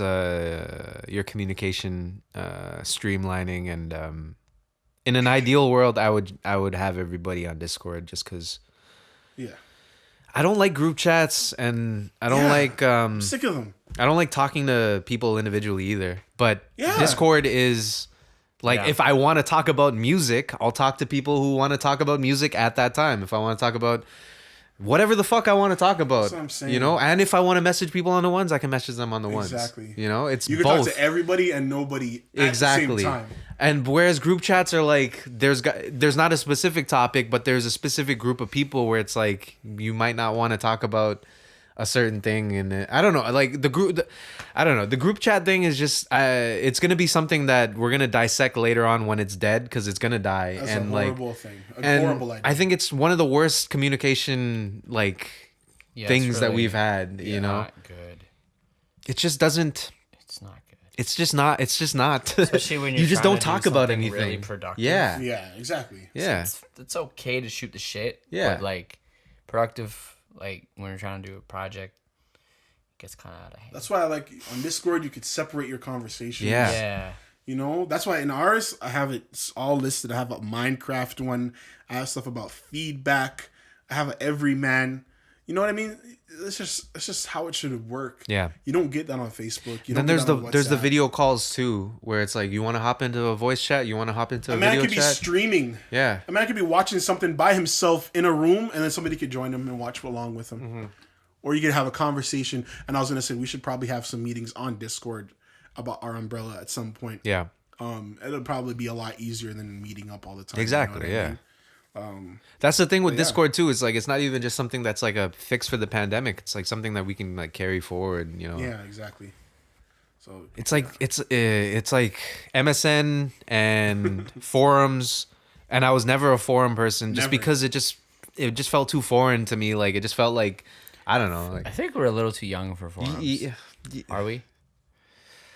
your communication streamlining, and in an ideal world, I would have everybody on Discord just because Yeah. I don't like group chats, and I don't like I'm sick of them. I don't like talking to people individually either. But Yeah. Discord is Like, Yeah. if I want to talk about music, I'll talk to people who want to talk about music at that time. If I want to talk about whatever the fuck I want to talk about, That's what I'm saying. you know, and if I want to message people on the ones, I can message them on the ones. Exactly. You know, it's You can both. talk to everybody and nobody at Exactly. the same time. And whereas group chats are like, there's not a specific topic, but there's a specific group of people where it's like you might not want to talk about a certain thing, and I don't know, like the group chat thing is just it's gonna be something that we're gonna dissect later on when it's dead, because it's gonna die. That's and a horrible thing. and Horrible idea. I think it's one of the worst communication Yeah, things it's that really we've had. You know, not good. it just doesn't. It's not good. It's just not. It's just not. Especially when you you're just trying don't to talk do about something anything. really productive. Yeah. Yeah, exactly. Yeah. It's okay to shoot the shit. Yeah. But like productive, like when you're trying to do a project, it gets kind of out of hand. That's why I like on Discord you could separate your conversations. Yeah. Yeah. You know, that's why in ours I have it all listed. I have a Minecraft one. I have stuff about feedback. I have a everyman. You know what I mean? It's just how it should work. Yeah. You don't get that on Facebook. You Then don't there's get that on there's the WhatsApp. video calls too, where it's like you want to hop into a voice chat, you want to hop into a A man video could be chat. streaming. Yeah. A man could be watching something by himself in a room, and then somebody could join him and watch along with him. Mm-hmm. Or you could have a conversation. And I was gonna say we should probably have some meetings on Discord about our umbrella at some point. Yeah. It'll probably be a lot easier than meeting up all the time. Exactly. You know what I Yeah. mean? That's the thing with yeah. Discord too. It's like it's not even just something that's like a fix for the pandemic. It's like something that we can like carry forward. You know. Yeah, exactly. So It's like it's like MSN and forums, and I was never a forum person just Never. because it just felt too foreign to me. Like it just felt like I don't know. Like I think we're a little too young for forums. Are we?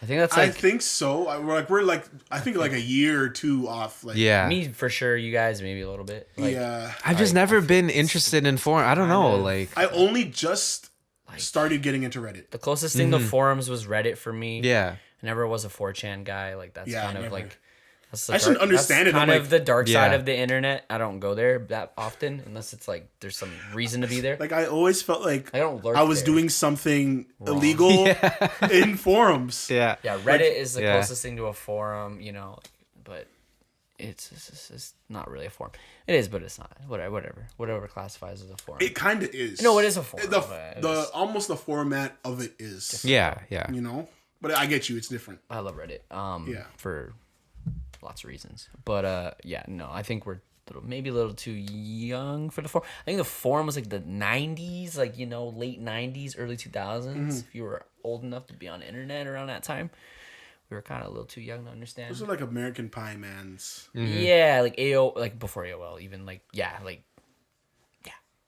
I think that's I like think so. I think like a year or two off. Like yeah. me for sure. You guys maybe a little bit. Like, yeah. I've just never been interested in forum. I don't know. of- Like I only just started getting into Reddit. The closest thing to forums was Reddit for me. Mm-hmm. yeah. I never was a 4chan guy. Like that's Yeah, kind of never. like that's I shouldn't understand it, Kind I'm of like- the dark side Yeah. of the internet. I don't go there that often unless it's like there's some reason to be there. Like I always felt like I don't lurk I was there. doing something illegal in forums. Yeah. Yeah, Reddit is the yeah. closest thing to a forum, you know, but it's not really a forum. It is, but it's not. Whatever classifies as a forum. It kind of is. No, it is a forum, The but the it's- almost the format of it is. Yeah. Yeah. You know, but I get you. It's different. I love Reddit. Yeah. For lots of reasons. But yeah, no, I think we're maybe a little too young for the forum. I think the forum was like the 90s, like, you know, late 90s, early 2000s. If you were old enough to be on the internet around that time, we were kind of a little too young to understand. Those are like American Pie Man's. Yeah, like like before AOL, even like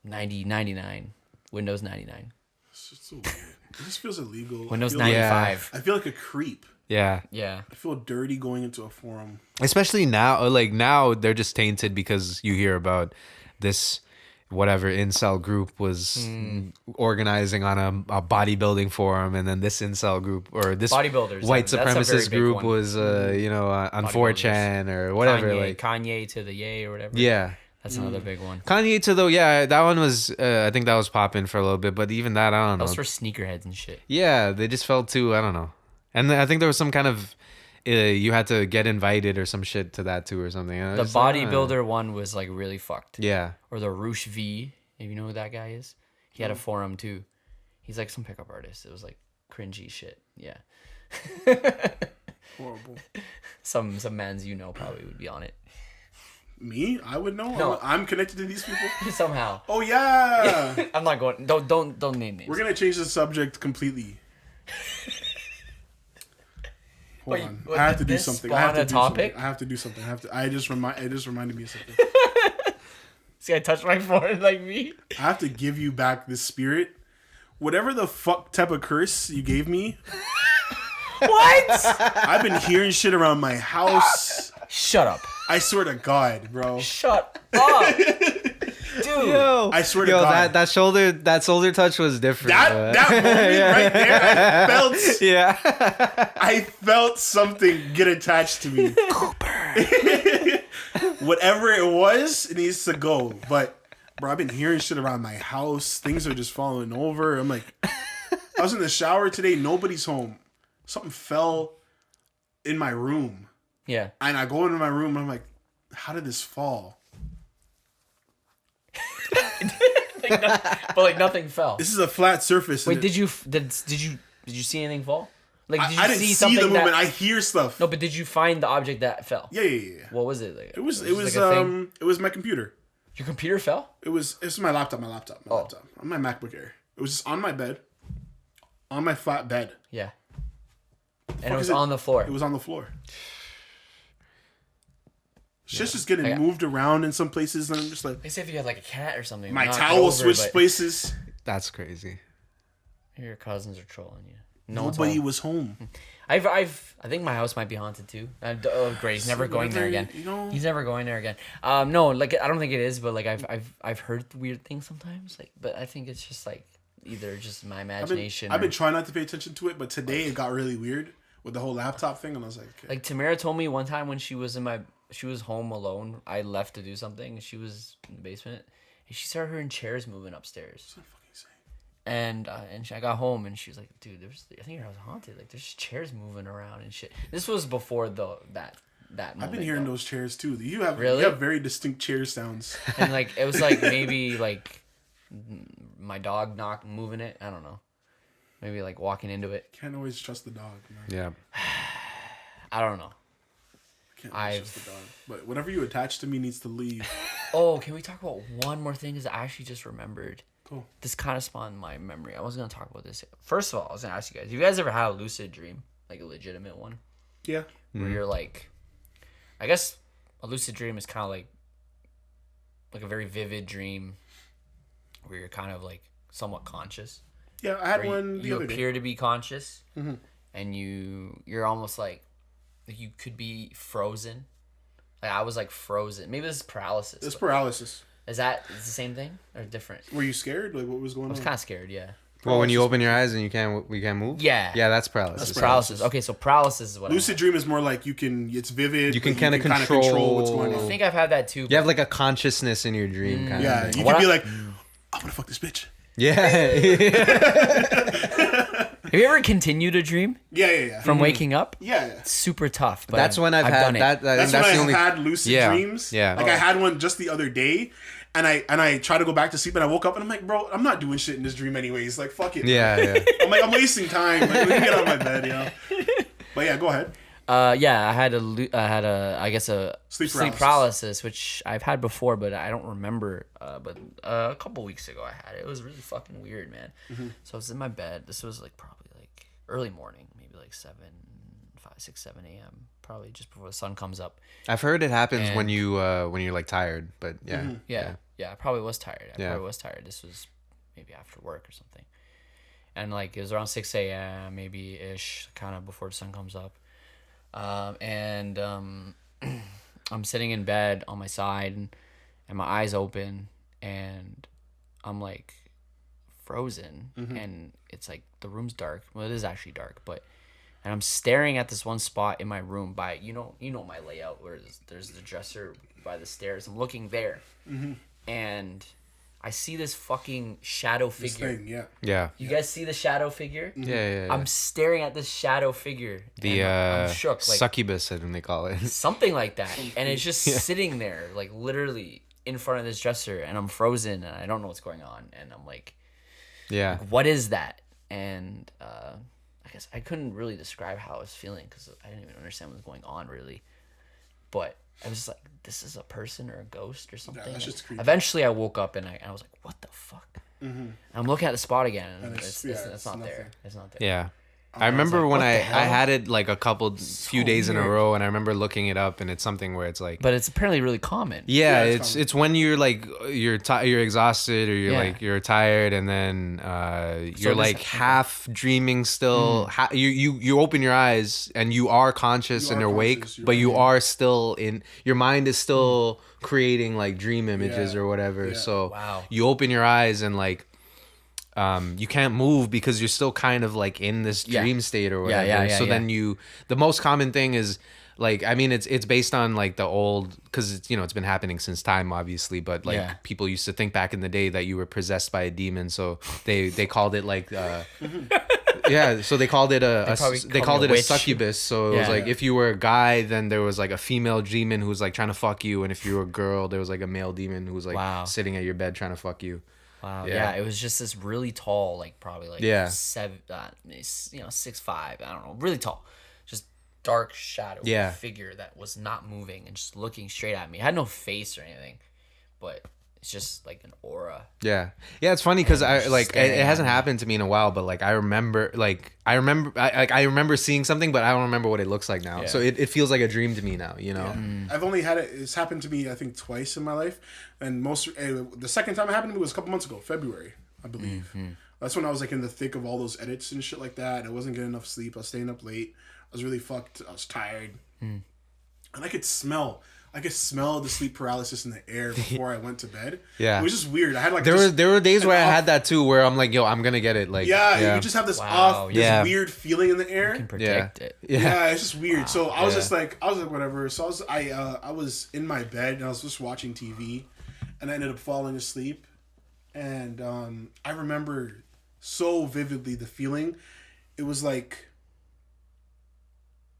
90, 99, Windows 99, It's just so weird. It just feels illegal. Windows I feel like- 95. I feel like a creep. Yeah. Yeah. I feel dirty going into a forum. Especially now, like now they're just tainted because you hear about this whatever incel group was organizing on a bodybuilding forum, and then this incel group or this Bodybuilders, white that's a very supremacist big group one. was you know on 4chan or whatever. Kanye, Like Kanye to the yay or whatever. yeah. That's another big one. Kanye to though, yeah, that one was. I think that was popping for a little bit, but even that, I don't know. That was for sneakerheads and shit. Yeah, they just felt too. I don't know, and I think there was some kind of. You had to get invited or some shit to that too or something. The bodybuilder one was like really fucked. Yeah. Or the Roosh V, if you know who that guy is. He had a forum too. He's like some pickup artist. It was like cringy shit. Yeah. Horrible. Some mans you know probably would be on it. Me? I would know. No. I'm connected to these people. Somehow. Oh yeah. I'm not going. Don't name names. We're gonna change the subject completely. Hold Wait, on. what, I have to did do this something. I have spawn to a do topic? something. I have to do something. It just reminded me of something. See, I touched my forehead like me. I have to give you back this spirit. Whatever the fuck type of curse you gave me, What? I've been hearing shit around my house. Shut up. I swear to God, bro. Shut up. Dude. Yo, I swear to God. that shoulder touch was different. That moment right there, yeah. I felt something get attached to me. Whatever it was, it needs to go. But bro, I've been hearing shit around my house. Things are just falling over. I'm like, I was in the shower today. Nobody's home. Something fell in my room. Yeah. And I go into my room and I'm like, how did this fall? But like nothing fell. This is a flat surface. Wait, did you see anything fall? Like did you I didn't see see something the movement. that? I hear stuff. No, but did you find the object that fell? Yeah. What was it? Like, It was like a thing? it was my computer. Your computer fell? It was my laptop. My laptop. On my MacBook Air. It was just on my bed. On my flat bed. Yeah. And it was on the floor. It was on the floor. Shit's just getting moved around in some places, and I'm just like, They say if you had like a cat or something. my knocked towel over, switched but places. That's crazy. Your cousins are trolling you. No one's Nobody home. was home. I think my house might be haunted too. Oh great, he's never going there again. You know? He's never going there again. No, like I don't think it is, but like I've heard weird things sometimes. Like, but I think it's just like either just my imagination. I've been trying not to pay attention to it, but today it got really weird with the whole laptop thing, and I was like, okay. Like Tamara told me one time when she was home alone. I left to do something. She was in the basement, and she started hearing chairs moving upstairs. And I got home and she was like, "Dude, I think your house is haunted. Like, there's chairs moving around and shit." This was before that moment. I've been hearing those chairs too. You have very distinct chair sounds. And like it was like maybe like my dog moving it. I don't know. Maybe like walking into it. Can't always trust the dog. Man. Yeah. I don't know. Can't always trust the dog. But whatever you attach to me needs to leave. Oh, can we talk about one more thing? Because I actually just remembered. Cool. This kind of spawned my memory. I was gonna talk about this. First of all, I was gonna ask you guys: have you guys ever had a lucid dream, like a legitimate one, Yeah. where you're like, I guess a lucid dream is kind of like a very vivid dream, where you're kind of like somewhat conscious. Yeah, I had Where one the you other day. appear to be conscious, and you're almost like you could be frozen. Like I was like frozen. Maybe this is paralysis. It's but paralysis. is that the same thing or different? Were you scared? Like, what was going I was on? kind of scared. Yeah. Well, when you open your eyes and you can't move. Yeah. Yeah, that's paralysis. That's paralysis. Okay, so paralysis is what Lucid dream is more like it's vivid. You can but kinda kinda control- what's going I on. think I've had that too. You have like a consciousness in your dream kind Yeah, of you thing. could be like, I'm gonna fuck this bitch. Yeah. Have you ever continued a dream Yeah. from waking up? Yeah. It's super tough. But That's when I've had done it. that. That's That's when the I only. had lucid Yeah, dreams. yeah. Like I had one just the other day, and I tried to go back to sleep, and I woke up, and I'm like, bro, I'm not doing shit in this dream anyways. Like, fuck it. Yeah. I'm like, I'm wasting time. Like, let me get out of my bed, you know. But yeah, go ahead. Yeah, I had I guess a Sleep paralysis, which I've had before, but I don't remember. But a couple weeks ago I had it. It was really fucking weird, man. So I was in my bed. This was like probably like early morning, maybe like 7 a.m. Probably just before the sun comes up. I've heard it happens And- when you're like tired, but yeah. Yeah, I probably was tired. Yeah. Probably was tired. This was maybe after work or something. And like it was around 6 a.m. maybe ish, kind of before the sun comes up. I'm sitting in bed on my side and my eyes open and I'm like frozen and it's like the room's dark. Well, it is actually dark, and I'm staring at this one spot in my room by you know my layout where there's the dresser by the stairs. I'm looking there and I see this fucking shadow This figure. thing, yeah. Yeah. You guys see the shadow figure? Yeah. I'm staring at this shadow figure. The and I'm shook, like succubus, I think they call it. something like that, and it's just sitting there, like literally in front of this dresser, and I'm frozen, and I don't know what's going on, and I'm like, Yeah. "What is that?" And I guess I couldn't really describe how I was feeling because I didn't even understand what was going on really, but I was just like, "This is a person or a ghost or something." that's just creepy. Eventually, I woke up and I was like, "What the fuck?" And I'm looking at the spot again, and it's it's not nothing. there. It's not there. Yeah. I remember like, when what I the hell? had it like few days in a weird. row, and I remember looking it up, and it's something where it's like, But it's apparently really common. yeah, it's it's common. it's when you're like you're exhausted or you're Yeah. like you're tired, and then you're this- like half dreaming still. You open your eyes and you are conscious You and are awake, conscious, you're but you right. are still in your mind is still creating like dream images Yeah. or whatever. Yeah. So Wow. you open your eyes and like. You can't move because you're still kind of like in this Yeah. dream state or Yeah, whatever. yeah, So yeah. then the most common thing is like, I mean, it's based on like the old, cause it's, it's been happening since time, obviously, but like Yeah. people used to think back in the day that you were possessed by a demon. So they called it like, Yeah, so they called it They called me a a witch. succubus. So it was Yeah. like if you were a guy, then there was like a female demon who was like trying to fuck you, and if you were a girl, there was like a male demon who was like Wow. sitting at your bed trying to fuck you. Wow. Yeah. Yeah. It was just this really tall, like probably like Yeah. 6'5", I don't know, really tall, just dark shadow Yeah. figure that was not moving and just looking straight at me. It had no face or anything, but it's just like an aura. Yeah, it's funny because I just like staring it at hasn't me. happened to me in a while, but like I remember I remember seeing something, but I don't remember what it looks like now. Yeah. So it feels like a dream to me now, you know. I've only had it. It's happened to me, I think, twice in my life, and the second time it happened to me was a couple months ago, February, I believe. That's when I was like in the thick of all those edits and shit like that. I wasn't getting enough sleep. I was staying up late. I was really fucked. I was tired, and I could smell the sleep paralysis in the air before I went to bed. Yeah. It was just weird. I had like There were days an where I off- had that too, where I'm like, yo, I'm gonna get it. Like, you just have this Wow, this yeah. weird feeling in the air. Can predict it. Yeah, it's just weird. So I was Yeah. just like, whatever. So I was in my bed and I was just watching TV, and I ended up falling asleep, and I remember so vividly the feeling. It was like,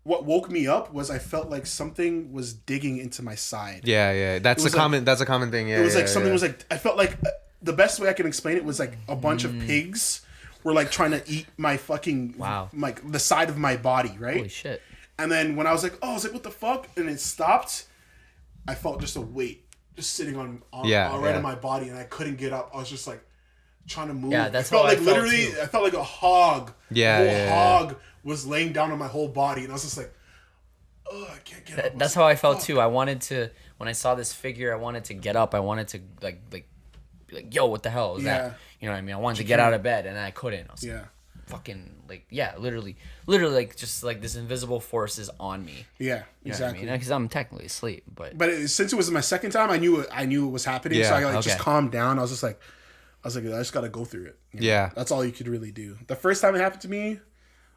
what woke me up was I felt like something was digging into my side. yeah. That's a was like- common. That's a common thing. Yeah, It was like yeah, something yeah. was like, I felt like the best way I can explain it was like a bunch of pigs were like trying to eat my fucking Wow. like the side of my body, right? Holy shit. And then when I was like, oh, I was like, what the fuck? And it stopped. I felt just a weight just sitting on right Yeah. on my body, and I couldn't get up. I was just like trying to move. Yeah, that's I felt how I like felt, literally. too. I felt like a hog. Yeah, a whole yeah, hog was laying down on my whole body, and I was just like, oh, I can't get up. was That's like, how I felt fuck. too. I wanted to, when I saw this figure, I wanted to get up. I wanted to like be like, yo, what the hell is Yeah. that? You know what I mean? I wanted to get out of bed and I couldn't. I was Yeah. fucking like, yeah, literally like just like this invisible force is on me. Yeah, You know exactly. Because I'm technically asleep, but Since it was my second time, I knew it was happening. So Yeah, I like just okay. calmed down. I was like, I just gotta go through it. you know? Yeah. That's all you could really do. The first time it happened to me,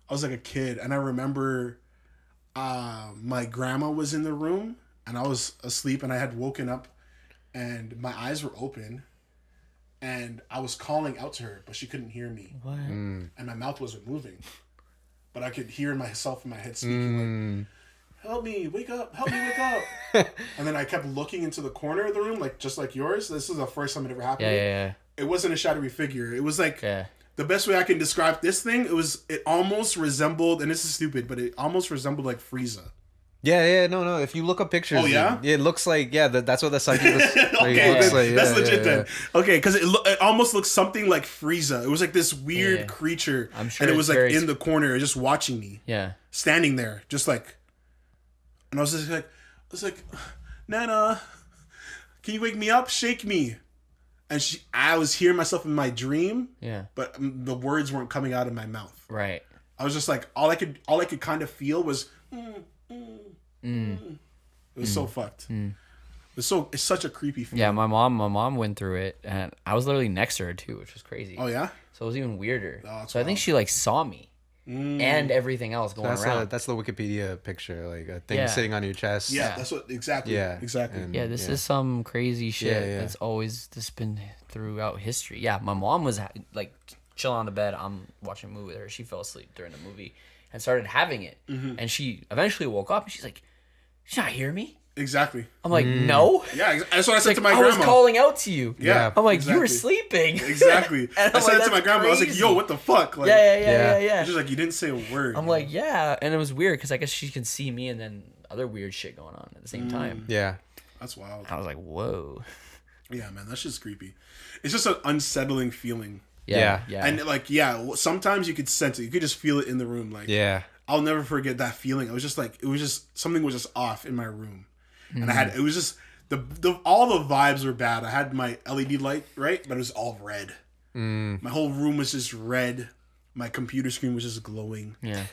I was like a kid, and I remember my grandma was in the room, and I was asleep, and I had woken up, and my eyes were open, and I was calling out to her, but she couldn't hear me, what? and my mouth wasn't moving, but I could hear myself in my head speaking like, help me wake up, and then I kept looking into the corner of the room, like just like yours. This is the first time it ever happened. Yeah. It wasn't a shadowy figure. It was like Yeah. the best way I can describe this thing. It almost resembled, and this is stupid, but it almost resembled like Frieza. Yeah, no. If you look up pictures, Oh, yeah? it looks like that's what the succubus. Okay, looks then, like. that's Yeah, legit yeah, then. Okay, because it almost looked something like Frieza. It was like this weird Yeah. creature, I'm sure and it was it's like very- in the corner, just watching me, Yeah. standing there, just like. And I was like, Nana, can you wake me up? Shake me. And I was hearing myself in my dream, Yeah. but the words weren't coming out of my mouth. Right. I was just like, all I could kind of feel was, It was so fucked. It's such a creepy feeling. Yeah, my mom went through it, and I was literally next to her too, which was crazy. Oh yeah. So it was even weirder. Oh, that's So I think wild. she like saw me and everything else going around. That's the Wikipedia picture, like a thing Yeah. sitting on your chest. Yeah, Yeah. that's what exactly. Yeah, exactly. and- Yeah, this is some crazy shit yeah. that's always just been throughout history. Yeah, my mom was like chilling on the bed. I'm watching a movie with her. She fell asleep during the movie and started having it. And she eventually woke up and she's like, "She's not hear me?" Exactly. I'm like, "No." Yeah, that's what I said Like, to my I grandma. was calling out to you. Yeah, I'm like, "You were exactly. sleeping." Exactly. And I I'm said like, it to my "That's grandma. I was like, crazy." "Yo, what the fuck?" Like, Yeah. She's like, "You didn't say a word." I'm like, "Yeah," and it was weird because I guess she could see me and then other weird shit going on at the same time. Yeah. "That's wild." I was like, "Whoa." Yeah, man, that's just creepy. It's just an unsettling feeling. Yeah. And like, yeah, sometimes you could sense it. You could just feel it in the room. Like, Yeah. I'll never forget that feeling. It was just something was just off in my room, and it was just all the vibes were bad. I had my LED light right, but it was all red. My whole room was just red. My computer screen was just glowing, Yeah.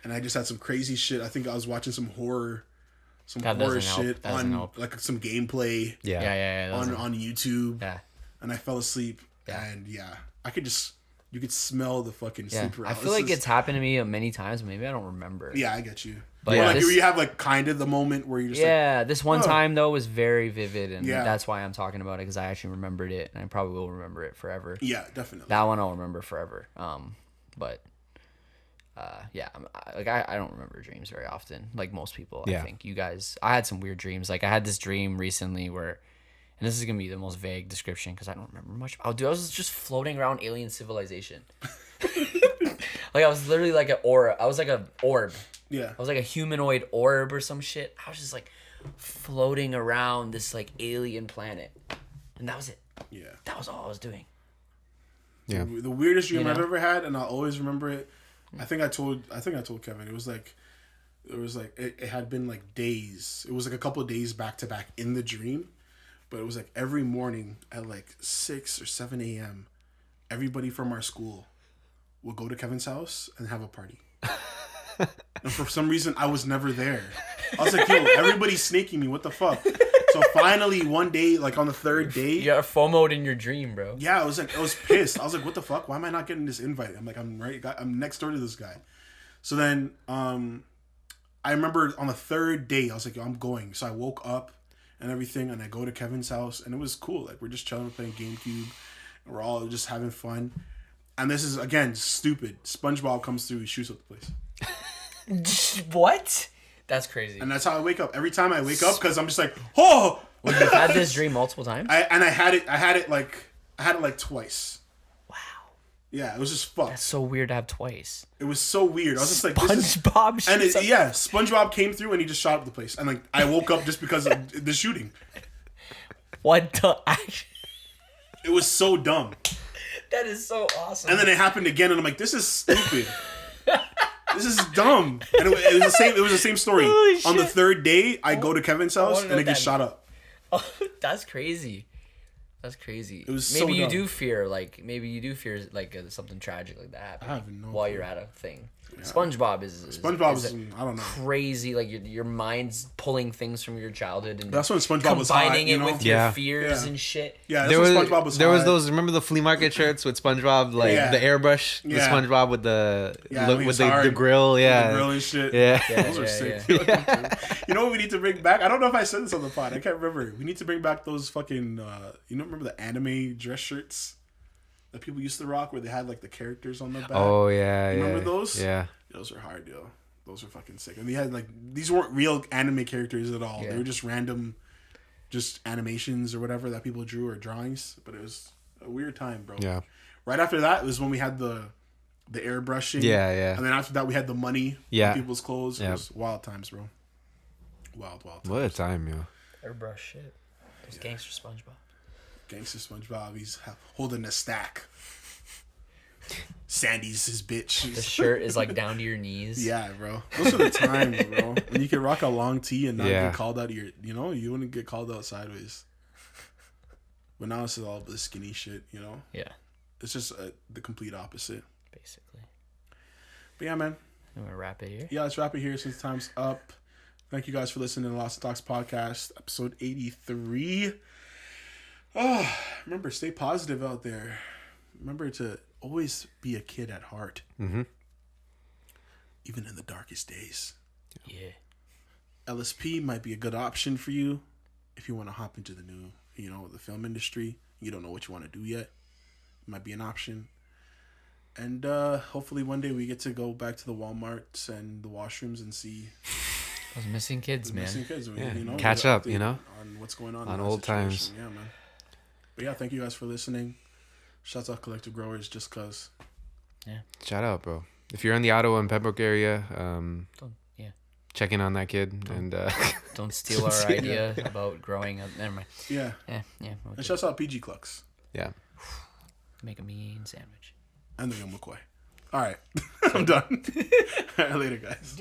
and I just had some crazy shit. I think I was watching some horror, That doesn't help. shit That doesn't on help. like some gameplay Yeah. Yeah. that was- on YouTube, yeah. and I fell asleep. Yeah. And you could smell the fucking Yeah. sleep I paralysis. feel like it's happened to me many times. Maybe I don't remember. Yeah, I get you. But Or like this- you have like kind of the moment where you're just like, Yeah, this one Oh. time though was very vivid, and Yeah. that's why I'm talking about it because I actually remembered it, and I probably will remember it forever. yeah, definitely. That one I'll remember forever. But yeah, I don't remember dreams very often, like most people. Yeah. I think you guys. I had some weird dreams. Like I had this dream recently where, and this is gonna be the most vague description because I don't remember much. Oh, dude, I was just floating around alien civilization. Like I was literally like an orb. I was like an orb. Yeah. I was like a humanoid orb or some shit. I was just like floating around this like alien planet, and that was it. Yeah. That was all I was doing. Yeah. The weirdest dream You know? I've ever had, and I'll always remember it. I think I told Kevin. It was like it had been like days. It was like a couple of days back to back in the dream, but it was like every morning at like 6 or 7 a.m. Everybody from our school would go to Kevin's house and have a party. And for some reason, I was never there. I was like, yo, everybody's snaking me. What the fuck? So finally, one day, like on the third day, You got FOMO'd in your dream, bro. yeah, I was pissed. I was like, what the fuck? Why am I not getting this invite? I'm like, I'm next door to this guy. So then, I remember on the third day, I was like, yo, I'm going. So I woke up and everything, and I go to Kevin's house, and it was cool. Like, we're just chilling, playing GameCube, and we're all just having fun. And this is, again, stupid. SpongeBob comes through, he shoots up the place. What? That's crazy. And that's how I wake up. Every time I wake up, because I'm just like, oh! Well, you've had this dream multiple times? I had it like twice. Wow. Yeah, it was just fucked. That's so weird to have twice. It was so weird. I was just like, this is... SpongeBob And shoots up- SpongeBob came through and he just shot up the place. And like, I woke up just because of the shooting. What the action? It was so dumb. That is so awesome. And then it happened again, and I'm like, this is stupid. This is dumb. And it was the same. It was the same story. Holy On the shit. third day, I go to Kevin's house wanna know and it gets that. shot up. Oh, that's crazy. That's crazy. It was maybe so you dumb. do fear like something tragic like that happening I have no while clue. you're at a thing. SpongeBob is SpongeBob is is, I don't know. crazy. Like your mind's pulling things from your childhood and That's when SpongeBob was hot, combining you it know? with your Yeah. fears Yeah. and shit. Yeah, that's There when was SpongeBob was there was hot. those. Remember the flea market shirts with SpongeBob, like Yeah. the airbrush, the Yeah. SpongeBob with the Yeah, look, when with he's hard, the grill, yeah, the grill and shit. yeah. Those are yeah, sick. You know what we need to bring back? I don't know if I said this on the pod. I can't remember. We need to bring back those fucking. Remember the anime dress shirts that people used to rock, where they had like the characters on the back. Oh yeah, You yeah. remember those? Yeah. Those were hard, yo. Those were fucking sick. And they had like these weren't real anime characters at all. Yeah. They were just random, just animations or whatever that people drew or drawings. But it was a weird time, bro. Yeah. Right after that was when we had the airbrushing. Yeah, yeah. And then after that we had the money Yeah. on people's clothes. It Yeah. was wild times, bro. Wild times. What a time, yo. Airbrush shit. Those gangster SpongeBob. Gangster SpongeBob, he's holding a stack. Sandy's his bitch. The shirt is like down to your knees. Yeah, bro. Those are the times, bro. When you can rock a long tee and not Yeah. get called out of your, you wouldn't get called out sideways. But now it's all the skinny shit, Yeah, It's just the complete opposite. basically. But yeah, man. I'm gonna wrap it here. Yeah, let's wrap it here since time's up. Thank you guys for listening to the Lost Talks podcast, episode 83. Oh, remember, stay positive out there. Remember to always be a kid at heart. Mm-hmm. Even in the darkest days. Yeah. LSP might be a good option for you if you want to hop into the new, the film industry. You don't know what you want to do yet. It might be an option. And hopefully one day we get to go back to the Walmarts and the washrooms and see Those missing kids, the man. missing kids. Yeah, catch up, on what's going on On in that old times. situation. Yeah, man. But yeah, thank you guys for listening. Shouts out Collective Growers, just cause. Shout out, bro. If you're in the Ottawa and Pembroke area, Yeah. check in on that kid and Don't steal our idea about growing up. Never mind. Yeah. Yeah. And Okay. shouts out PG Clucks yeah. Make a mean sandwich. and the Real McCoy. All right. I'm done. Later, guys.